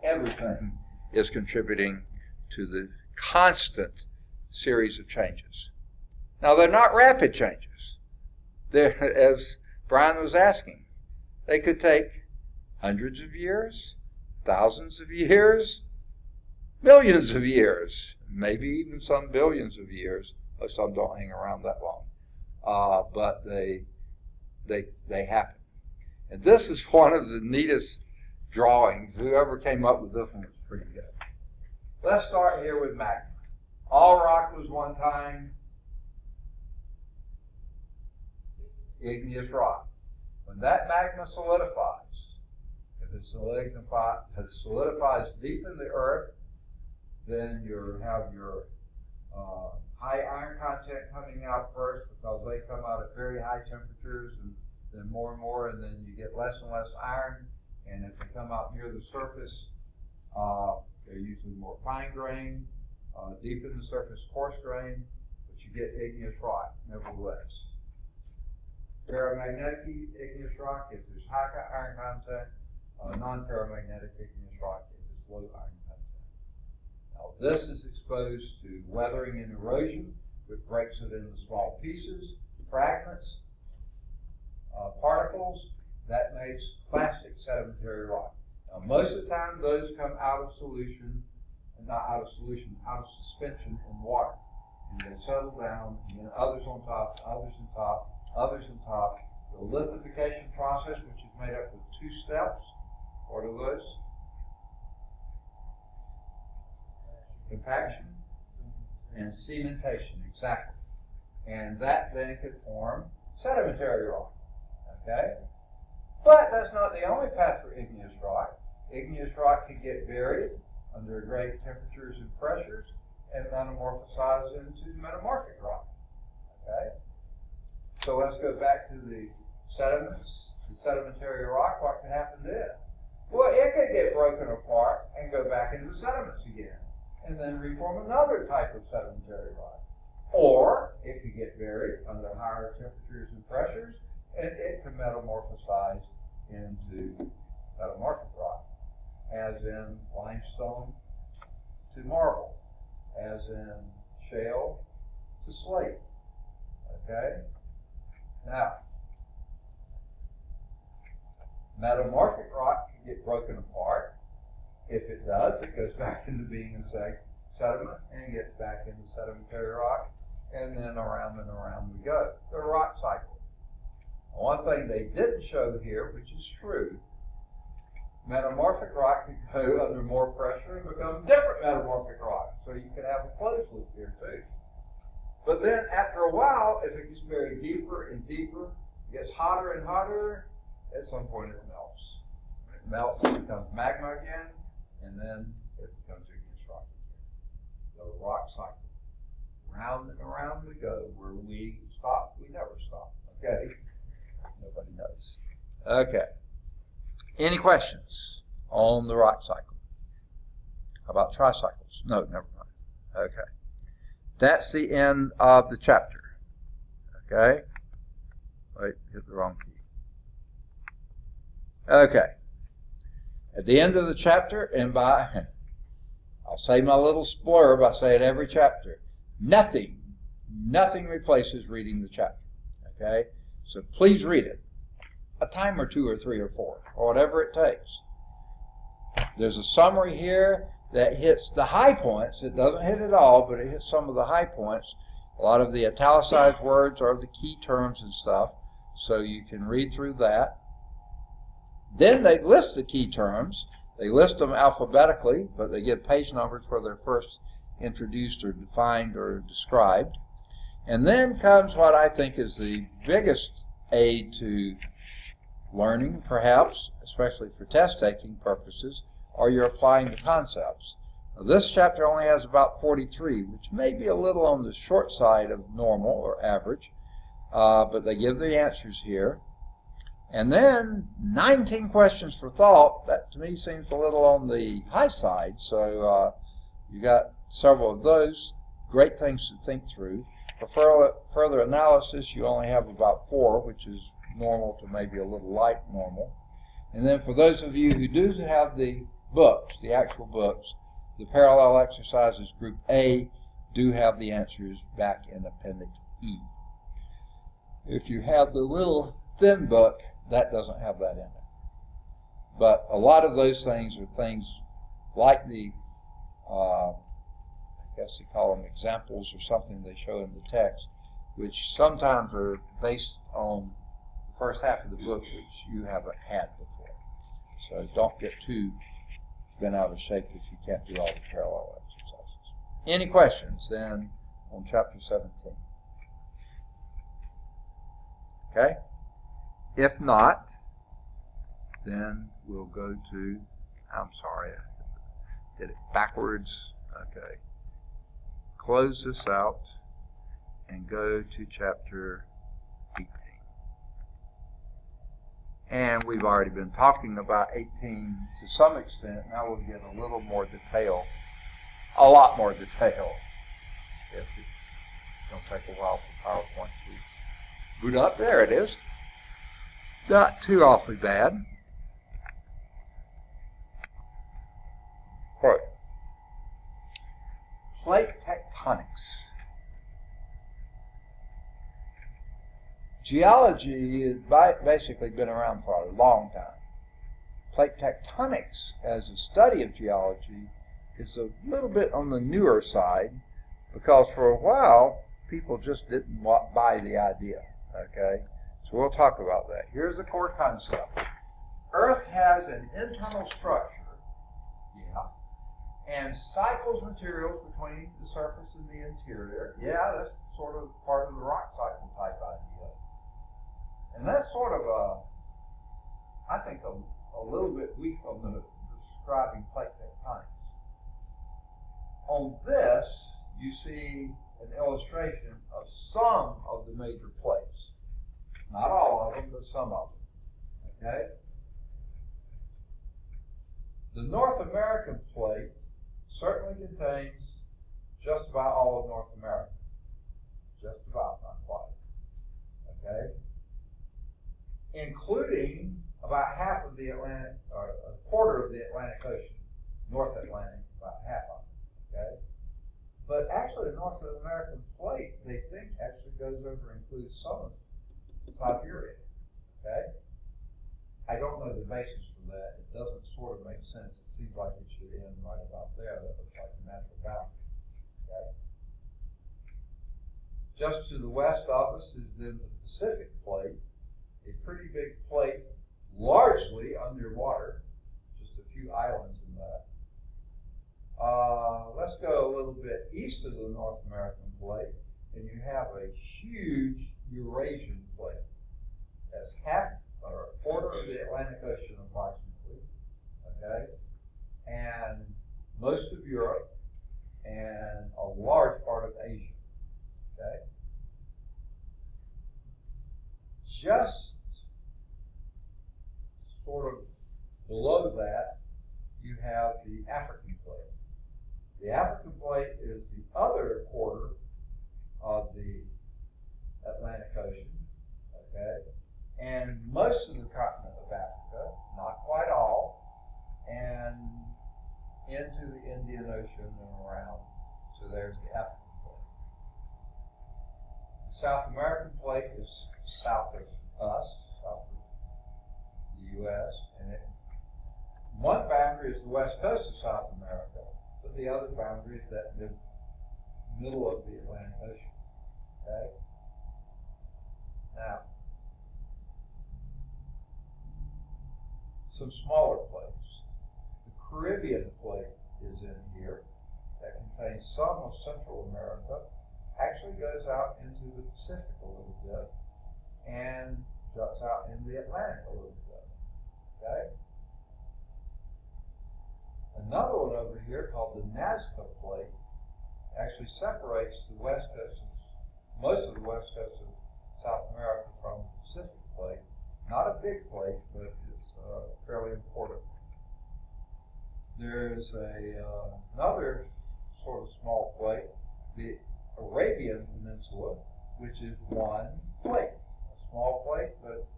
Everything is contributing to the constant series of changes. Now, they're not rapid changes. They're, as Brian was asking, they could take hundreds of years, thousands of years, millions of years, maybe even some billions of years, though some don't hang around that long. But they happen. And this is one of the neatest drawings. Whoever came up with this one was pretty good. Let's start here with magma. All rock was one time igneous rock. When that magma solidifies, if it solidifies deep in the earth, then you have your high iron content coming out first, because they come out at very high temperatures, and then more and more, and then you get less and less iron. And if they come out near the surface, they're usually more fine grained, deep in the surface, coarse grained, but you get igneous rock nevertheless. Paramagnetic igneous rock if there's high iron content, non-paramagnetic igneous rock if it's low iron content. Now, this is exposed to weathering and erosion, which breaks it into small pieces, fragments, particles. That makes plastic sedimentary rock. Now, most of the time, those come out of solution, not out of solution, out of suspension in water. And they settle down, and then others on top, others on top, others on top. The lithification process, which is made up of two steps. What are those? Compaction and cementation, exactly. And that then could form sedimentary rock. Okay? But that's not the only path for igneous rock. Igneous rock can get buried under great temperatures and pressures and metamorphosize into metamorphic rock. Okay? So let's go back to the sediments, the sedimentary rock. What can happen then? Well, it could get broken apart and go back into sediments again, and then reform another type of sedimentary rock. Or it could get buried under higher temperatures and pressures, and it can metamorphosize into metamorphic rock, as in limestone to marble, as in shale to slate. Okay? Now, metamorphic rock can get broken apart. If it does, it goes back into being a sediment and gets back into sedimentary rock, and then around and around we go. The rock cycle. One thing they didn't show here, which is true, metamorphic rock can go under more pressure and become different metamorphic rock. So you can have a closed loop here too. But then after a while, if it gets buried deeper and deeper, it gets hotter and hotter, at some point it melts. When it melts, it becomes magma again, and then it becomes igneous rock again. The rock cycle. Round and around we go. Where we stop, we never stop. Okay? Nobody knows. Okay. Any questions on the rock cycle? How about tricycles? No, never mind. Okay. That's the end of the chapter. Okay? Wait, hit the wrong key. Okay. At the end of the chapter, and I'll say my little blurb, I say it every chapter, nothing replaces reading the chapter. Okay? So please read it. A time or two or three or four, or whatever it takes. There's a summary here that hits the high points. It doesn't hit it all, but it hits some of the high points. A lot of the italicized words are the key terms and stuff, so you can read through that. Then they list the key terms. They list them alphabetically, but they give page numbers where they're first introduced or defined or described. And then comes what I think is the biggest aid to learning, perhaps, especially for test-taking purposes, or you're applying the concepts. Now, this chapter only has about 43, which may be a little on the short side of normal or average, but they give the answers here. And then 19 questions for thought. That to me seems a little on the high side, so you got several of those. Great things to think through. For further analysis, you only have about 4, which is normal to maybe a little light normal. And then for those of you who do have the books, the actual books, the parallel exercises, Group A, do have the answers back in Appendix E. If you have the little thin book, that doesn't have that in it. But a lot of those things are things like the, I guess they call them examples or something they show in the text, which sometimes are based on the first half of the book, which you haven't had before. So don't get too bent out of shape if you can't do all the parallel exercises. Any questions then on chapter 17? Okay? If not, then we'll go to, I'm sorry, I did it backwards. Okay. Close this out and go to chapter 18. And we've already been talking about 18 to some extent. Now we'll get a little more detail, a lot more detail. If it's going to take a while for PowerPoint to boot up. There it is. Not too awfully bad. Right. Plate tectonics. Geology has basically been around for a long time. Plate tectonics, as a study of geology, is a little bit on the newer side because for a while people just didn't buy the idea. Okay? So we'll talk about that. Here's the core concept. Earth has an internal structure, and cycles materials between the surface and the interior. Yeah, that's sort of part of the rock cycle type idea. And that's sort of I think, a little bit weak on the describing plate tectonics. On this, you see an illustration of some of the major plates. Not all of them, but some of them. Okay? The North American plate certainly contains just about all of North America. Just about, not quite. Okay? Including about half of the Atlantic, or a quarter of the Atlantic Ocean. North Atlantic, about half of it. Okay? But actually, the North American plate, they think, actually goes over and includes some of Siberia. Okay? I don't know the basis for that. It doesn't sort of make sense. It seems like it should end right about there. That looks like a natural boundary. Okay? Just to the west of us is then the Pacific plate, a pretty big plate, largely underwater, just a few islands in that. Let's go a little bit east of the North American plate, and you have a huge Eurasian plate. That's half or a quarter of the Atlantic Ocean approximately, okay? And most of Europe and a large part of Asia, okay? Just sort of below that, you have the African plate. The African plate is the other quarter of the Atlantic Ocean, okay? And most of the continent of Africa, not quite all, and into the Indian Ocean and around. So there's the African plate. The South American plate is south of us, south of the U.S., and one boundary is the west coast of South America, but the other boundary is that middle of the Atlantic Ocean. Okay? Now, some smaller plates. The Caribbean plate is in here. That contains some of Central America. Actually goes out into the Pacific a little bit and juts out in the Atlantic a little bit. Okay? Another one over here called the Nazca plate actually separates the west coast of, most of the west coast of South America from the Pacific plate. Not a big plate, but it's fairly important. There's another sort of small plate, the Arabian Peninsula, which is one plate. A small plate, but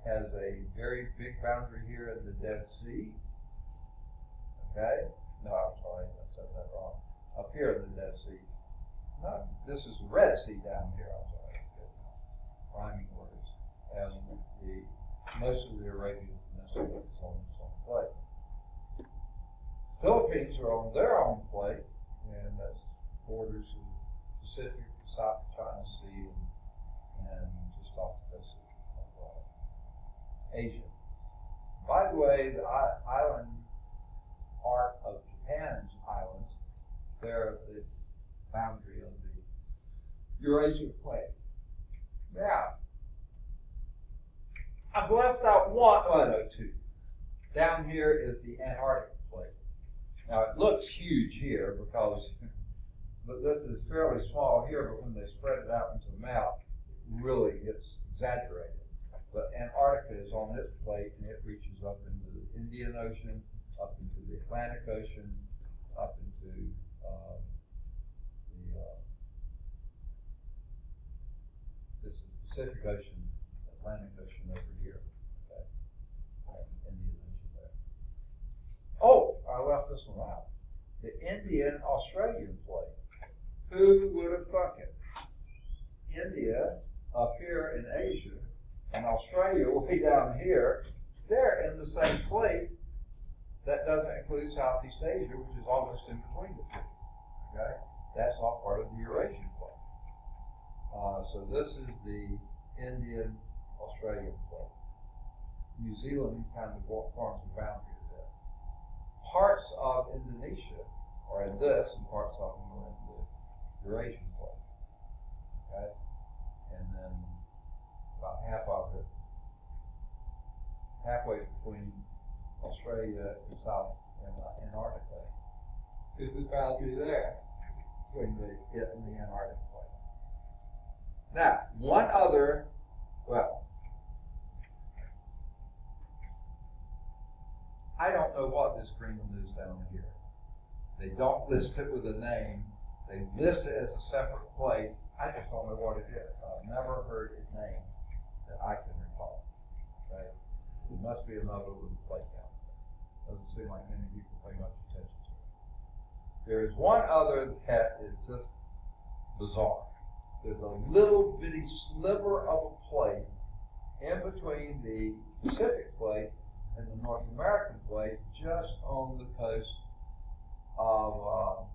has a very big boundary here in the Dead Sea. Okay? No, I'm sorry, I said that wrong. Up here in the Dead Sea. No, this is the Red Sea down here, I'm sorry. Rhyming words. And most of the Arabian Peninsula is on its own plate. Philippines are on their own plate, and that's borders of the Pacific, South China Sea, and just off the coast of Asia. By the way, the island part of Japan's islands, they're the boundary of the Eurasian plate. Now, I've left out one, oh no, two. Down here is the Antarctic plate. Now it looks huge here because, but this is fairly small here, but when they spread it out into the map, it really gets exaggerated. But Antarctica is on its plate and it reaches up into the Indian Ocean, up into the Atlantic Ocean, up into this is Pacific Ocean, Atlantic Ocean over here. Okay. Indian Ocean there. Oh, I left this one out. The Indian Australian plate. Who would have thunk it? India up here in Asia and Australia way down here, they're in the same plate. That doesn't include Southeast Asia, which is almost in between the two. Okay? That's all part of the Eurasian plate. So this is the Indian Australian plate. New Zealand kind of forms a boundary there. Parts of Indonesia are in this, and parts of them are in the Eurasian plate. Okay? And then about half of it, halfway between boundary there between it and the Antarctic plate. Now, one other, well, I don't know what this Greenland is down here. They don't list it with a name. They list it as a separate plate. I just don't know what it is. I've never heard its name that I can recall. Right? It must be another little plate down there. Doesn't seem like many people pay much attention to it. There's one other that is just bizarre. There's a little bitty sliver of a plate in between the Pacific plate and the North American plate, just on the coast of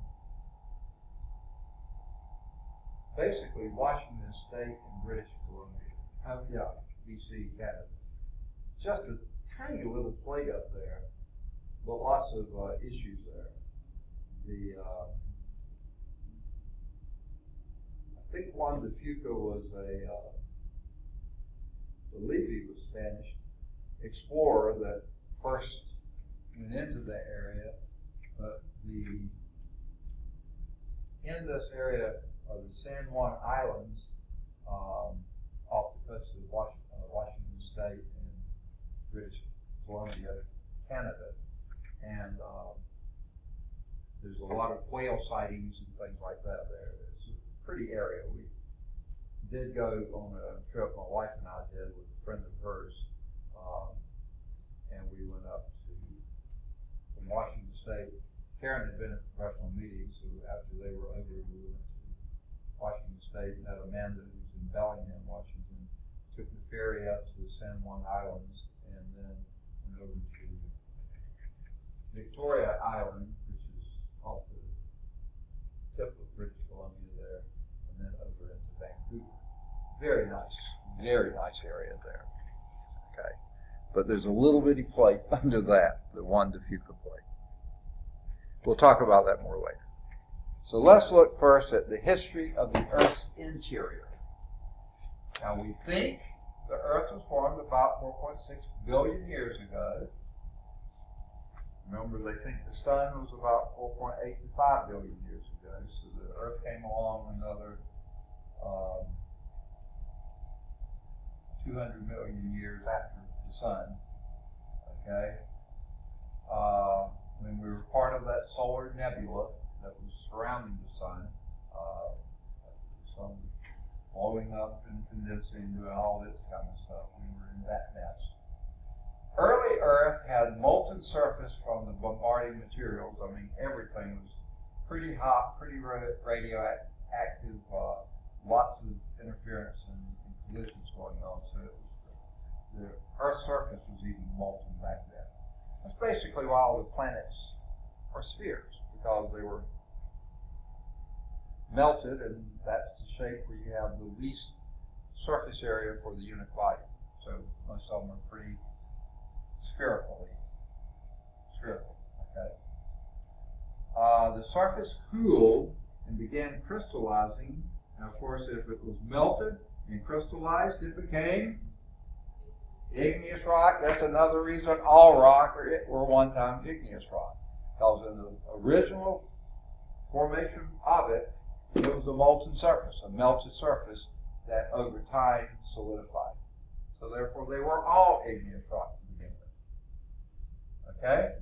basically Washington State and British Columbia. BC, Canada. Just a tiny little plate up there, but lots of issues there. I think Juan de Fuca was I believe he was Spanish explorer that first went into the area, but in this area are the San Juan Islands off the coast of Washington State and British Columbia, Canada, and there's a lot of whale sightings and things like that there. It's a pretty area. We did go on a trip, my wife and I did, with a friend of hers, and we went up from Washington State. Karen had been at professional meetings, so after they were over, we went to Washington State, met Amanda, who's in Bellingham, Washington, took the ferry up to the San Juan Islands, and then went over to Victoria Island, which is off the tip of British Columbia there, and then over into Vancouver. Very nice area there. Okay, but there's a little bitty plate under that, the Juan de Fuca plate. We'll talk about that more later. So let's look first at the history of the Earth's interior. Now we think the Earth was formed about 4.6 billion years ago. Remember, they think the Sun was about 4.8 to 5 billion years ago. So the Earth came along another 200 million years after the Sun. Okay? When we were part of that solar nebula that was surrounding the Sun, the Sun blowing up and condensing, doing all this kind of stuff, we were in that mess. Early Earth had molten surface from the bombarding materials. I mean, everything was pretty hot, pretty radioactive, lots of interference and collisions going on. So the Earth's surface was even molten back then. That's basically why all the planets are spheres, because they were melted, and that's the shape where you have the least surface area for the unit volume. So most of them are pretty spherical, okay? The surface cooled and began crystallizing. And of course, if it was melted and crystallized, it became igneous rock. That's another reason all rock were one time igneous rock. Because in the original formation of it, it was a molten surface, a melted surface that over time solidified. So therefore, they were all igneous rock to begin with. Okay?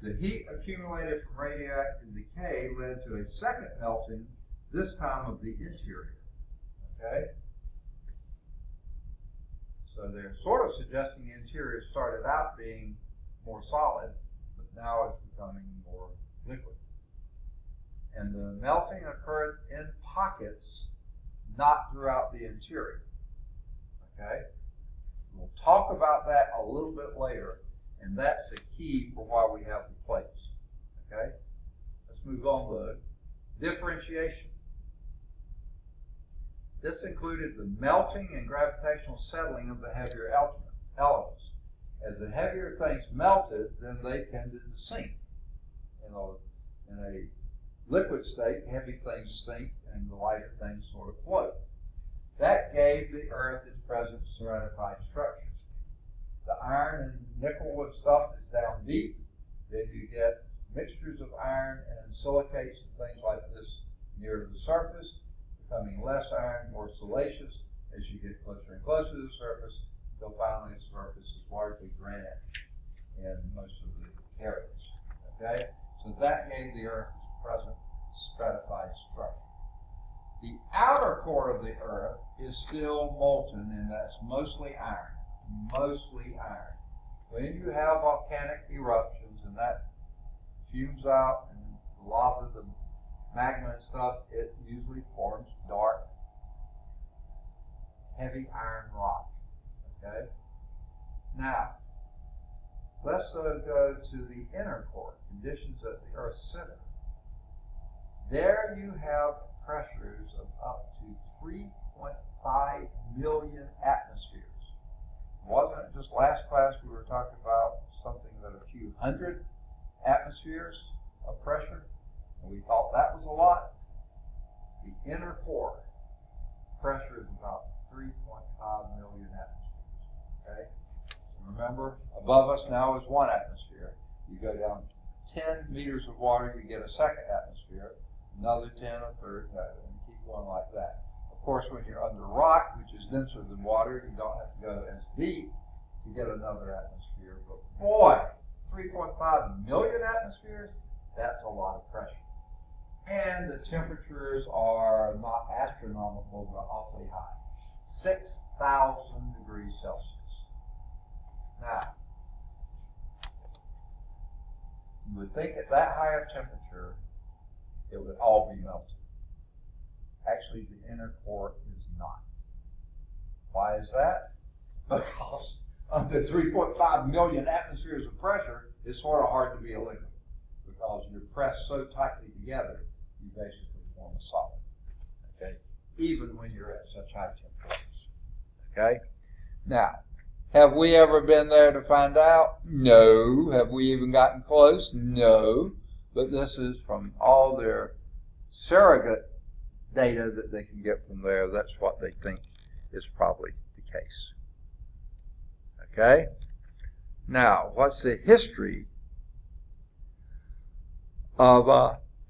The heat accumulated from radioactive decay led to a second melting, this time of the interior. Okay? So they're sort of suggesting the interior started out being more solid, but now it's becoming more liquid. And the melting occurred in pockets, not throughout the interior. Okay? We'll talk about that a little bit later, and that's the key for why we have the plates. Okay? Let's move on to differentiation. This included the melting and gravitational settling of the heavier elements. As the heavier things melted, then they tended to sink. In a liquid state, heavy things sink and the lighter things sort of float. That gave the Earth its present stratified structure. The iron and nickel and stuff is down deep. Then you get mixtures of iron and silicates and things like this near the surface, becoming less iron, more siliceous as you get closer and closer to the surface, until finally the surface is largely granite in most of the areas. Okay? So that gave the Earth its present stratified structure. The outer core of the Earth is still molten, and that's mostly iron. Mostly iron. When you have volcanic eruptions and that fumes out and the lava, the magma and stuff, it usually forms dark, heavy iron rock. Okay? Now, let's go to the inner core, conditions at the Earth's center. There you have pressures of up to 3.5 million atmospheres. Wasn't it just last class we were talking about something that a few hundred atmospheres of pressure? And we thought that was a lot. The inner core pressure is about 3.5 million atmospheres. Okay? Remember, above us now is 1 atmosphere. You go down 10 meters of water, you get a second atmosphere, another 10, a third, and keep going like that. Of course, when you're under rock, which is denser than water, you don't have to go as deep to get another atmosphere. But boy, 3.5 million atmospheres, that's a lot of pressure. And the temperatures are not astronomical, but awfully high. 6,000 degrees Celsius. Now, you would think at that high of temperature, it would all be melted. Actually, the inner core is not. Why is that? Because under 3.5 million atmospheres of pressure, it's sort of hard to be a liquid. Because you're pressed so tightly together, you basically form a solid. Okay? Even when you're at such high temperatures. Okay? Now, have we ever been there to find out? No. Have we even gotten close? No. But this is from all their surrogate data that they can get from there. That's what they think is probably the case. Okay? Now, what's the history of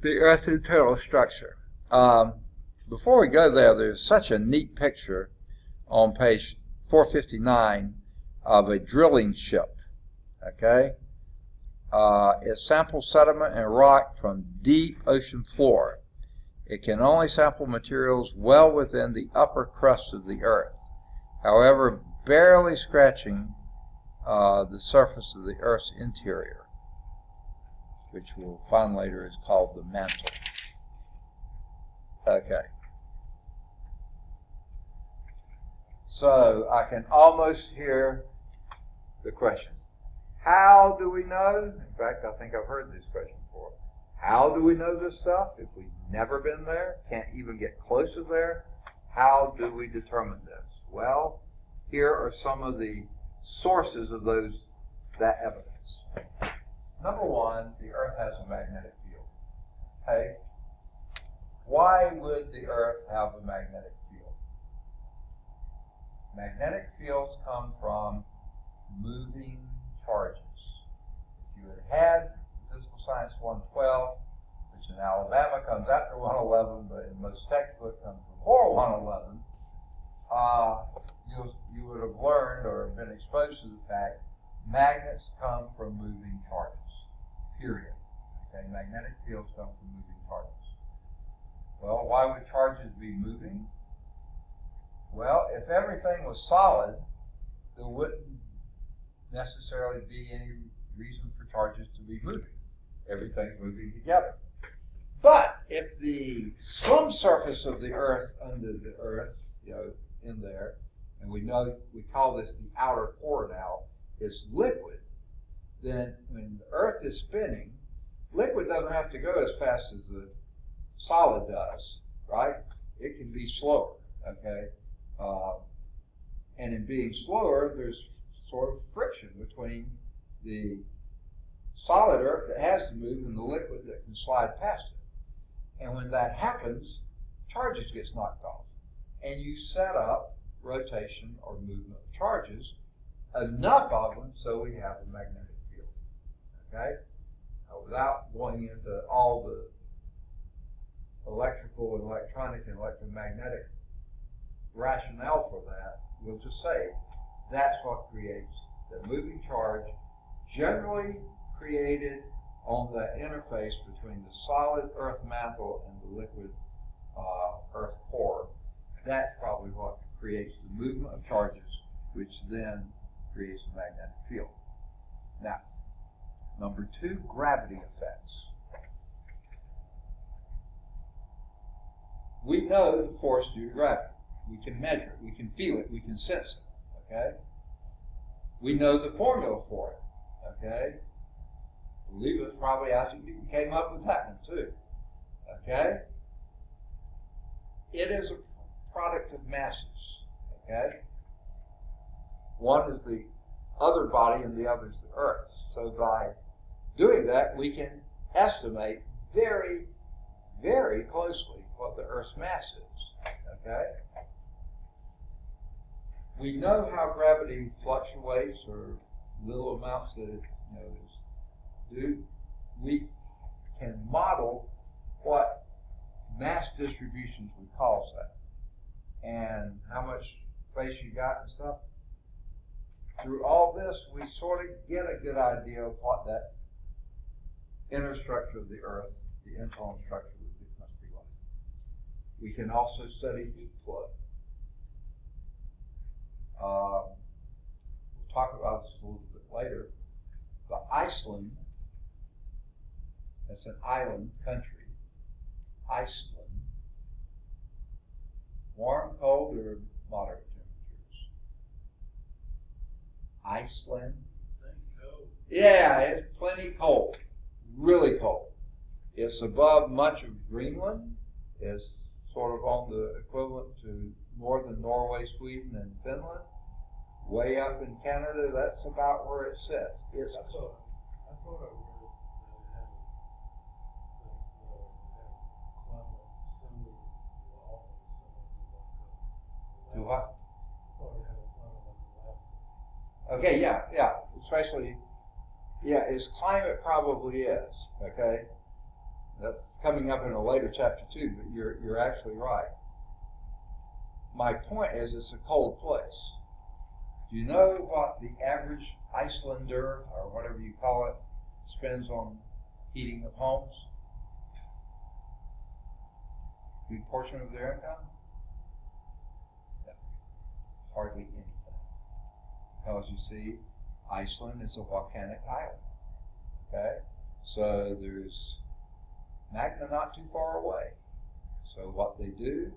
the Earth's internal structure? Before we go there, there's such a neat picture on page 459 of a drilling ship. Okay? It samples sediment and rock from deep ocean floor. It can only sample materials well within the upper crust of the Earth, however, barely scratching the surface of the Earth's interior, which we'll find later is called the mantle. Okay. So I can almost hear the question. How do we know? In fact, I think I've heard this question before. How do we know this stuff if we've never been there, can't even get close to there? How do we determine this? Well, here are some of the sources of that evidence. Number one, the Earth has a magnetic field. Okay? Why would the Earth have a magnetic field? Magnetic fields come from moving charges. If you had Physical Science 112, which in Alabama comes after 111, but in most textbooks comes before 111, you would have learned or been exposed to the fact magnets come from moving charges, period. Okay, magnetic fields come from moving charges. Well, why would charges be moving? Well, if everything was solid, there wouldn't necessarily be any reason for charges to be moving. Everything's moving together. But if some surface of the Earth, under the Earth, in there, and we call this the outer core now, is liquid, then when the Earth is spinning, liquid doesn't have to go as fast as the solid does, right? It can be slower, okay? And in being slower, there's sort of friction between the solid Earth that has to move and the liquid that can slide past it. And when that happens, charges gets knocked off. And you set up rotation or movement of charges, enough of them so we have a magnetic field. Okay? without going into all the electrical and electronic and electromagnetic rationale for that, we'll just say that's what creates the moving charge, generally created on the interface between the solid earth mantle and the liquid earth core. That's probably what creates the movement of charges, which then creates the magnetic field. Now, number 2, gravity effects. We know the force due to gravity. We can measure it, we can feel it, we can sense it, okay? We know the formula for it, okay? I believe it was probably Isaac Newton came up with that one too, okay? It is a product of masses, okay? One is the other body and the other is the earth. So by doing that, we can estimate very, very closely what the earth's mass is, okay? We know how gravity fluctuates, or little amounts that it do. We can model what mass distributions would cause that, and how much space you got and stuff. Through all this, we sort of get a good idea of what that inner structure of the earth, the internal structure must be like. We can also study heat flow. We'll talk about this a little bit later. But Iceland, that's an island country. Iceland. Warm, cold, or moderate temperatures? Iceland. Cold. Yeah, it's plenty cold. Really cold. It's above much of Greenland. It's sort of on the equivalent to northern Norway, Sweden, and Finland. Way up in Canada, that's about where it sits. It's I thought I read that it had climate similar, almost similar to what? I thought it had a climate like Alaska. Okay, yeah. Especially, its climate probably is, okay? That's coming up in a later chapter too, but you're actually right. My point is, it's a cold place. Do you know what the average Icelander, or whatever you call it, spends on heating of homes? Big portion of their income? No, hardly anything. Because you see, Iceland is a volcanic island. Okay? So there's magma not too far away. So what they do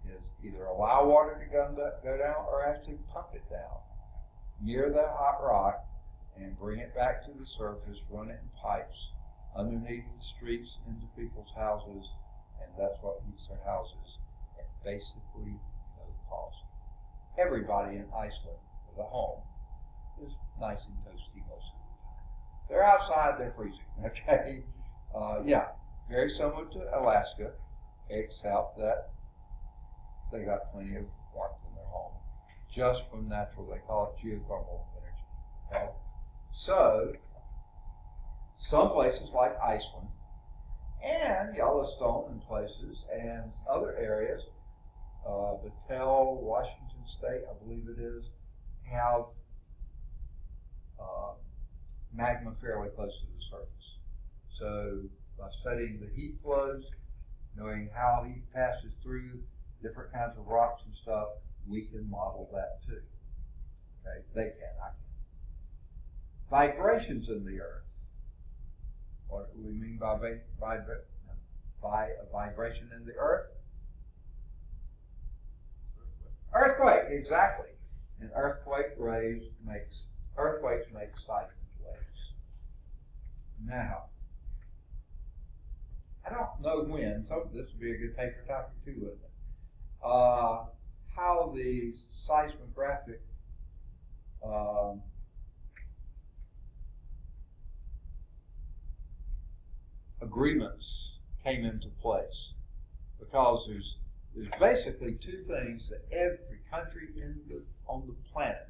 is either allow water to go down or actually pump it down near the hot rock and bring it back to the surface, run it in pipes underneath the streets into people's houses, and that's what heats their houses at basically no cost. Everybody in Iceland with a home is nice and toasty most of the time. If they're outside, they're freezing, okay? Very similar to Alaska, except that they got plenty of warmth in their home, just from natural, they call it geothermal energy, okay? So, some places like Iceland, and Yellowstone in places, and other areas, Battelle, Washington State, I believe it is, have magma fairly close to the surface. So, by studying the heat flows, knowing how heat passes through different kinds of rocks and stuff, we can model that too. Okay, they can, I can. Vibrations in the earth. What do we mean by a vibration in the earth? Earthquake, exactly. And earthquakes make seismic waves. Now, I don't know when, so this would be a good paper topic too, wouldn't it? How the seismographic agreements came into place, because there's basically two things that every country on the planet,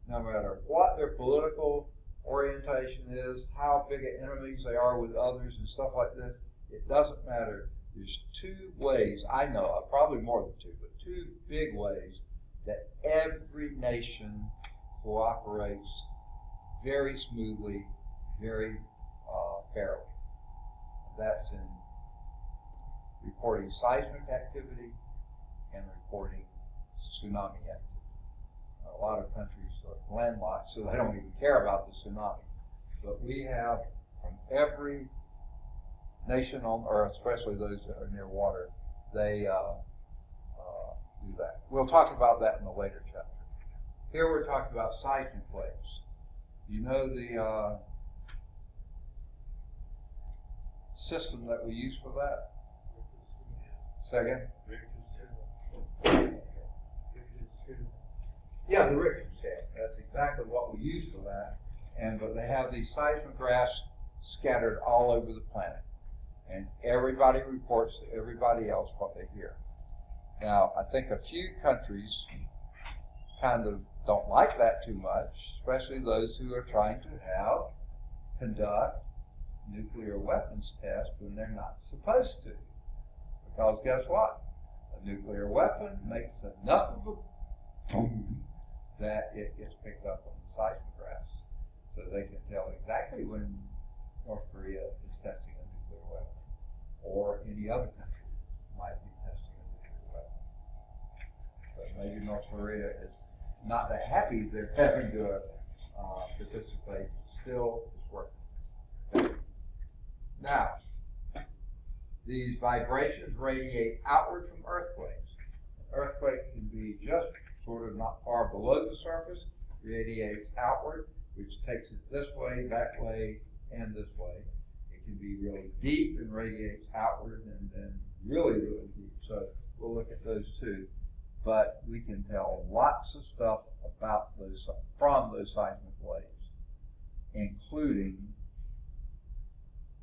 no matter what their political orientation is, how big of enemies they are with others and stuff like this. It doesn't matter. There's two ways, I know of, probably more than two, but two big ways that every nation cooperates very smoothly, very fairly. That's in reporting seismic activity and reporting tsunami activity. A lot of countries are landlocked, so they don't even care about the tsunami. But we have, from every nation on earth, especially those that are near water, they do that. We'll talk about that in a later chapter. Here we're talking about seismic waves. You know the system that we use for that? Second? Yeah, the Richter scale. That's exactly what we use for that. But they have these seismographs scattered all over the planet. And everybody reports to everybody else what they hear. Now, I think a few countries kind of don't like that too much, especially those who are trying to conduct nuclear weapons tests when they're not supposed to. Because guess what? A nuclear weapon makes enough of a boom that it gets picked up on the seismographs. So they can tell exactly when North Korea is testing a nuclear weapon, or any other country might be testing a nuclear weapon. So maybe North Korea is not that happy they're having to participate, still it's working. Now, these vibrations radiate outward from earthquakes. An earthquake can be just sort of not far below the surface, radiates outward, which takes it this way, that way, and this way. It can be really deep and radiates outward, and then really, really deep. So we'll look at those two. But we can tell lots of stuff about those from those seismic waves, including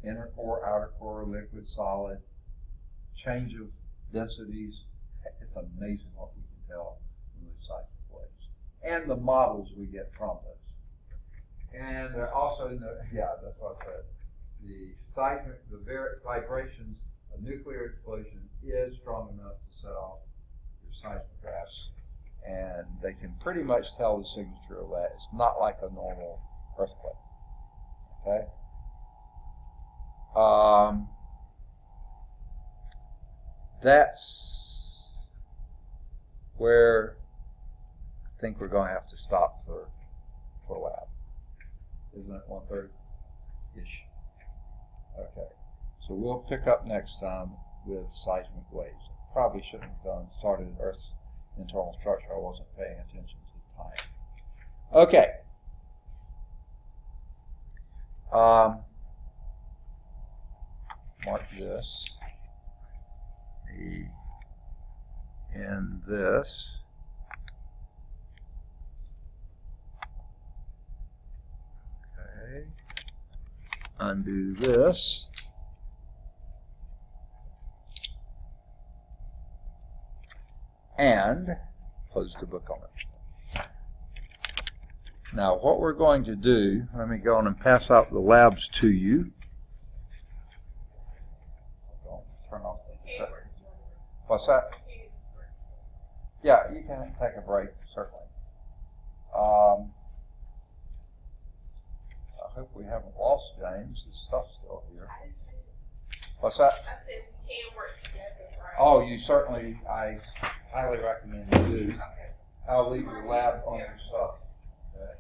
inner core, outer core, liquid, solid, change of densities. It's amazing what we can tell from those seismic waves, and the models we get from those. And also, that's what I said. The seismic, vibrations of nuclear explosion is strong enough to set off your seismographs, and they can pretty much tell the signature of that. It's not like a normal earthquake. Okay. That's where I think we're going to have to stop for lab. Isn't it 1:30-ish? Okay. So we'll pick up next time with seismic waves. Probably shouldn't have started at Earth's internal structure. I wasn't paying attention to the time. Okay. Mark this. In this. Okay. Undo this. And close the book on it. Now what we're going to do, let me go on and pass out the labs to you. Turn off the What's that? Yeah, you can take a break, certainly. I hope we haven't lost James. His stuff's still here. What's that? I said we can work together, right? Oh, you certainly, I highly recommend you do. Okay. I'll leave your lab on your stuff. Okay.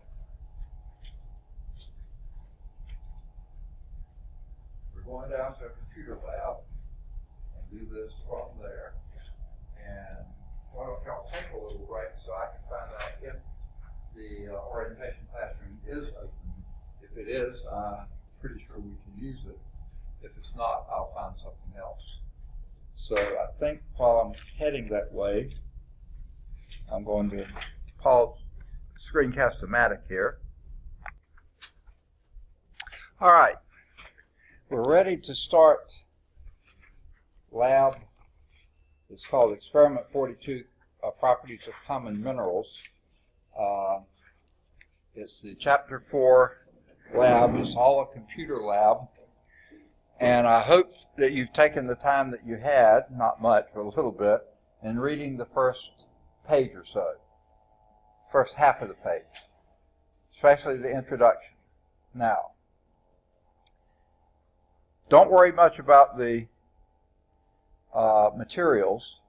We're going down to a computer lab and do this from there. And why don't y'all take a little break so I can find out if the orientation classroom is open. If it is, I'm pretty sure we can use it. If it's not, I'll find something else. So I think while I'm heading that way, I'm going to pause Screencast-O-Matic here. All right, we're ready to start lab. It's called Experiment 42, Properties of Common Minerals. It's the Chapter 4 lab is all a computer lab. And I hope that you've taken the time that you had, not much, but a little bit, in reading the first page or so, first half of the page, especially the introduction. Now, don't worry much about the materials,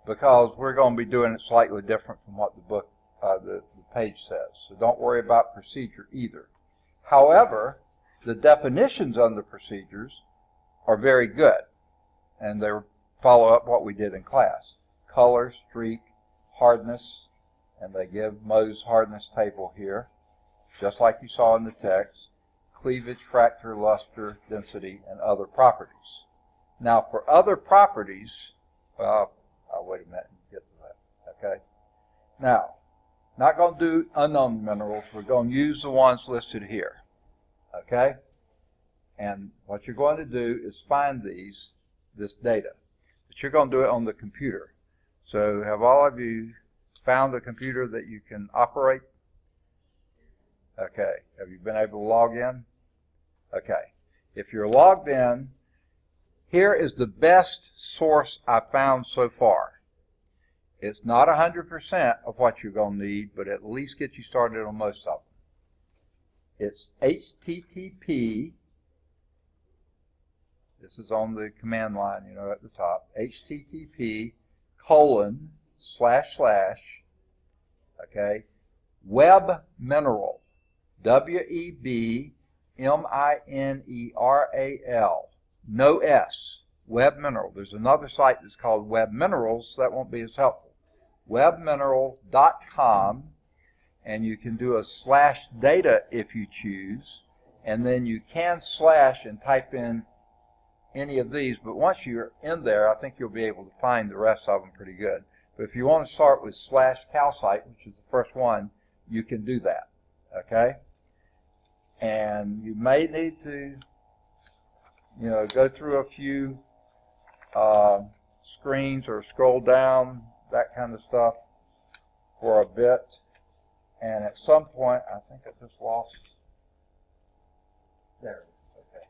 because we're going to be doing it slightly different from what the book, the page says. So don't worry about procedure either. However, the definitions on the procedures are very good, and they follow up what we did in class. Color, streak, hardness, and they give Mohs hardness table here, just like you saw in the text, cleavage, fracture, luster, density, and other properties. Now, for other properties, well, I'll wait a minute and get to that, okay? Now, not going to do unknown minerals. We're going to use the ones listed here, okay? And what you're going to do is find this data. But you're going to do it on the computer. So have all of you found a computer that you can operate? Okay. Have you been able to log in? Okay. If you're logged in, here is the best source I've found so far. It's not 100% of what you're going to need, but at least get you started on most of them. It's HTTP. This is on the command line, at the top. HTTP:// okay, web mineral, WEBMINERAL, no S, web mineral. There's another site that's called Web Minerals, so that won't be as helpful. Webmineral.com, and you can do a /data if you choose, and then you can / and type in any of these, but once you're in there, I think you'll be able to find the rest of them pretty good. But if you want to start with /calcite, which is the first one, you can do that, okay? And you may need to, go through a few screens or scroll down, that kind of stuff for a bit. And at some point, I think I just lost, there, okay.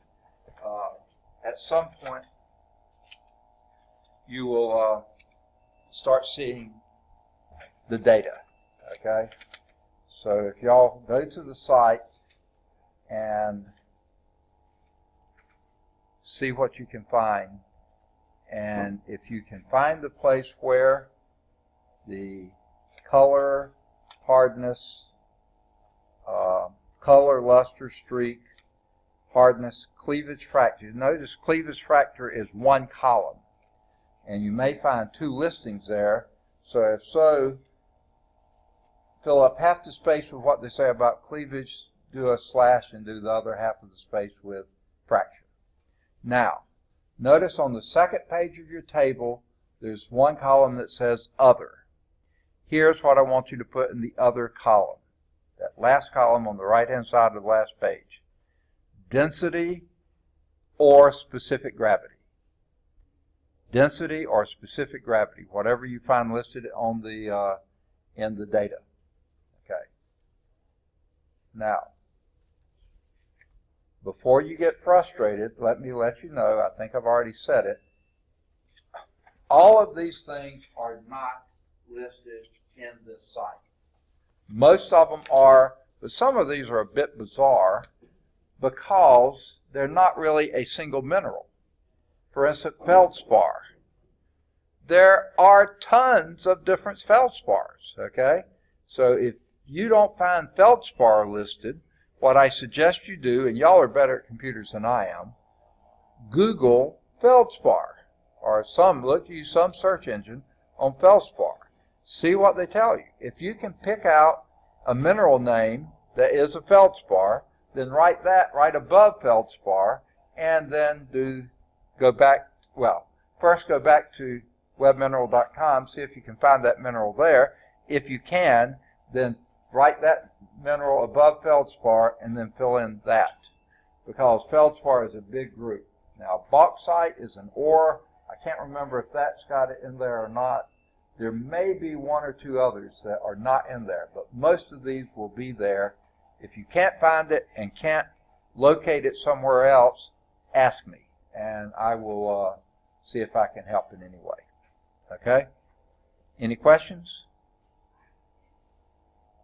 At some point, you will start seeing the data, okay? So if y'all go to the site and see what you can find, and if you can find the place where the color, hardness, color, luster, streak, hardness, cleavage, fracture. Notice cleavage fracture is one column, and you may find two listings there. So if so, fill up half the space with what they say about cleavage, do a / and do the other half of the space with fracture. Now, notice on the second page of your table, there's one column that says Other. Here's what I want you to put in the Other column, that last column on the right-hand side of the last page. Density or specific gravity. Density or specific gravity, whatever you find listed on the in the data. Okay. Now, before you get frustrated, let me let you know, I think I've already said it, all of these things are not listed in this site. Most of them are, but some of these are a bit bizarre because they're not really a single mineral. For instance, feldspar. There are tons of different feldspars, okay? So if you don't find feldspar listed, what I suggest you do, and y'all are better at computers than I am, Google feldspar, or use some search engine on feldspar. See what they tell you. If you can pick out a mineral name that is a feldspar, then write that right above feldspar, and then first go back to webmineral.com, see if you can find that mineral there. If you can, then write that mineral above feldspar and then fill in that, because feldspar is a big group. Now, bauxite is an ore. I can't remember if that's got it in there or not. There may be one or two others that are not in there, but most of these will be there. If you can't find it and can't locate it somewhere else, ask me, and I will see if I can help in any way. Okay? Any questions?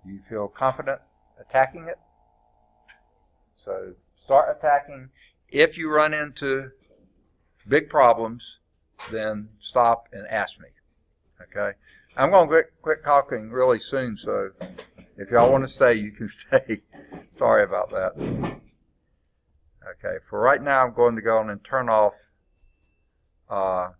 Do you feel confident attacking it? So start attacking. If you run into big problems, then stop and ask me. Okay? I'm going to quit talking really soon, so if y'all want to stay, you can stay. Sorry about that. Okay, for right now, I'm going to go on and turn off. All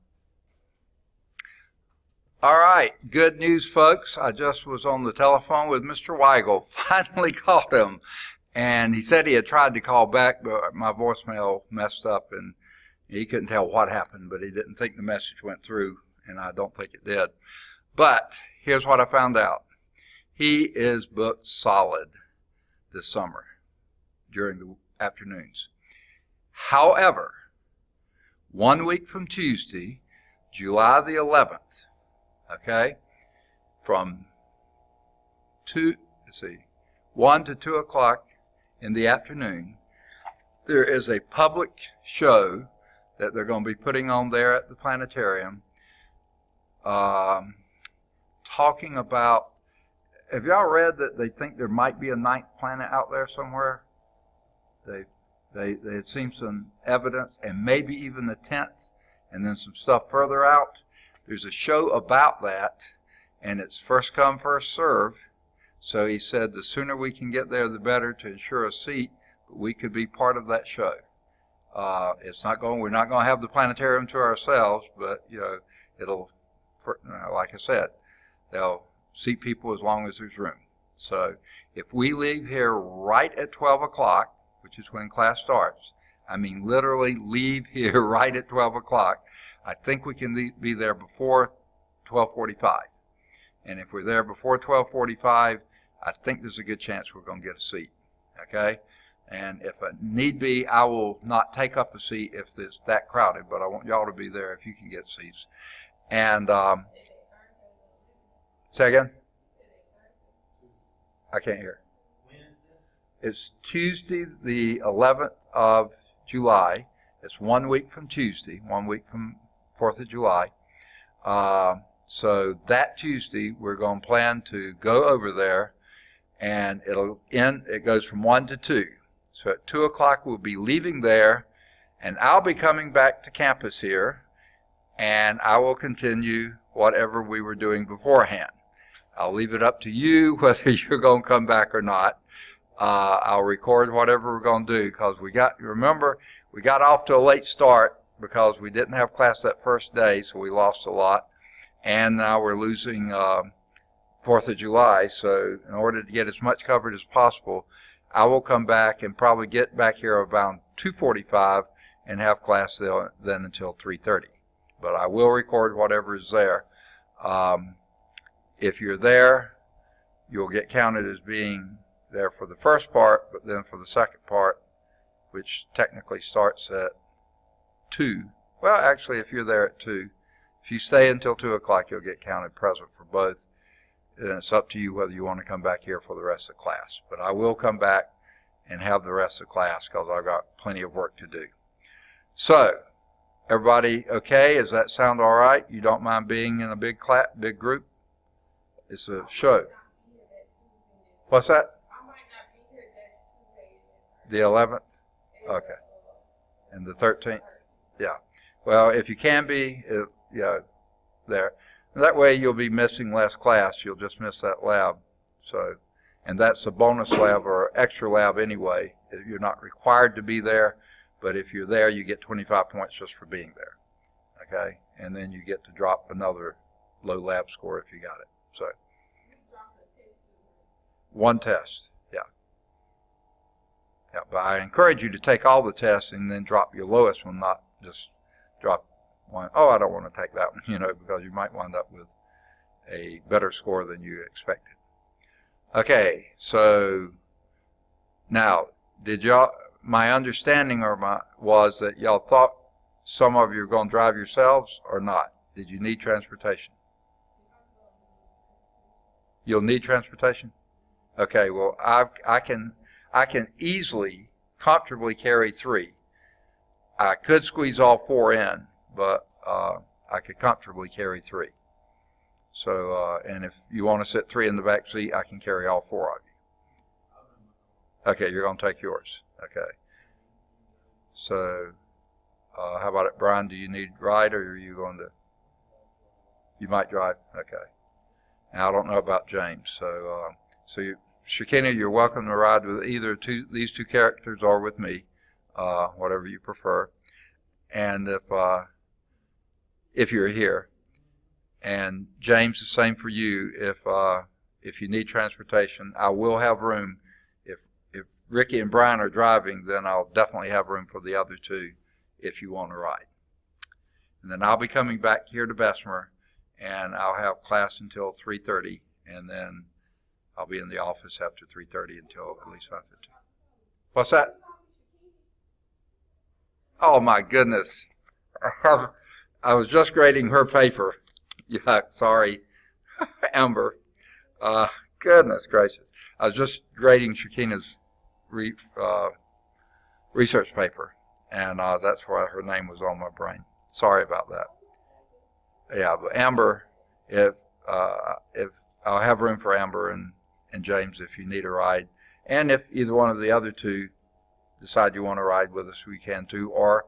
right, good news, folks. I just was on the telephone with Mr. Weigel. Finally called him. And he said he had tried to call back, but my voicemail messed up, and he couldn't tell what happened, but he didn't think the message went through, and I don't think it did. But here's what I found out. He is booked solid this summer during the afternoons. However, 1 week from Tuesday, July the 11th, okay, from 1 to 2 o'clock in the afternoon, there is a public show that they're going to be putting on there at the planetarium, talking about, have y'all read that they think there might be a ninth planet out there somewhere? They had seen some evidence, and maybe even the 10th, and then some stuff further out. There's a show about that, and it's first come, first serve. So he said the sooner we can get there, the better to ensure a seat, but we could be part of that show. We're not going to have the planetarium to ourselves, but like I said, they'll seat people as long as there's room. So if we leave here right at 12 o'clock, which is when class starts, I mean literally leave here right at 12 o'clock, I think we can be there before 12:45. And if we're there before 12:45, I think there's a good chance we're going to get a seat. Okay? And if need be, I will not take up a seat if it's that crowded, but I want y'all to be there if you can get seats. And, say again? I can't hear. It's Tuesday, the 11th of July. It's 1 week from Tuesday, 1 week from 4th of July. So that Tuesday, we're going to plan to go over there, and it goes from 1 to 2. So at 2 o'clock, we'll be leaving there, and I'll be coming back to campus here, and I will continue whatever we were doing beforehand. I'll leave it up to you whether you're going to come back or not. I'll record whatever we're going to do, because we got off to a late start because we didn't have class that first day, so we lost a lot. And now we're losing 4th of July, so in order to get as much covered as possible, I will come back and probably get back here around 2:45 and have class then until 3:30. But I will record whatever is there. If you're there, you'll get counted as being there for the first part, but then for the second part, which technically starts at 2. Well, actually, if you're there at 2, if you stay until 2 o'clock, you'll get counted present for both. And it's up to you whether you want to come back here for the rest of the class. But I will come back and have the rest of the class because I've got plenty of work to do. So, everybody okay? Does that sound all right? You don't mind being in a big group? It's a show. What's that? I might not be here that Tuesday. The 11th? Okay. And the 13th? Yeah. Well, if you can be, there. That way you'll be missing less class. You'll just miss that lab. So, and that's a bonus lab or extra lab anyway. You're not required to be there, but if you're there, you get 25 points just for being there. Okay? And then you get to drop another low lab score if you got it. So, one test. Yeah, but I encourage you to take all the tests and then drop your lowest one, not just drop one. Oh, I don't want to take that one, because you might wind up with a better score than you expected. Okay, so now, my understanding was that y'all thought some of you were going to drive yourselves or not? Did you need transportation? You'll need transportation? Okay, well, I can easily, comfortably carry 3. I could squeeze all 4 in, but I could comfortably carry 3. So, and if you want to sit 3 in the back seat, I can carry all 4 of you. Okay, you're going to take yours. Okay. So, how about it, Brian? Do you need a ride, or are you going to? You might drive. Okay. Now I don't know about James. So, Shekinah, you're welcome to ride with either these two characters or with me, whatever you prefer. And if you're here, and James, the same for you. If you need transportation, I will have room. If Ricky and Brian are driving, then I'll definitely have room for the other 2 if you want to ride. And then I'll be coming back here to Bessemer, and I'll have class until 3:30, and then I'll be in the office after 3:30 until at least 5:15. What's that? Oh my goodness. I was just grading her paper. Yeah, sorry, Amber. Goodness gracious. I was just grading Shekinah's research paper, and that's why her name was on my brain. Sorry about that. Yeah, but Amber, if I'll have room for Amber and James if you need a ride, and if either one of the other 2 decide you want to ride with us, we can too. Or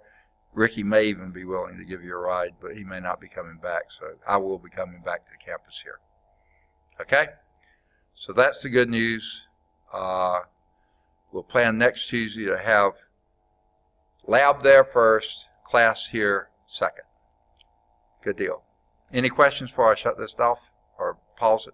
Ricky may even be willing to give you a ride, but he may not be coming back. So I will be coming back to the campus here. Okay? So that's the good news. We'll plan next Tuesday to have lab there first, class here second. Good deal. Any questions before I shut this off or pause it?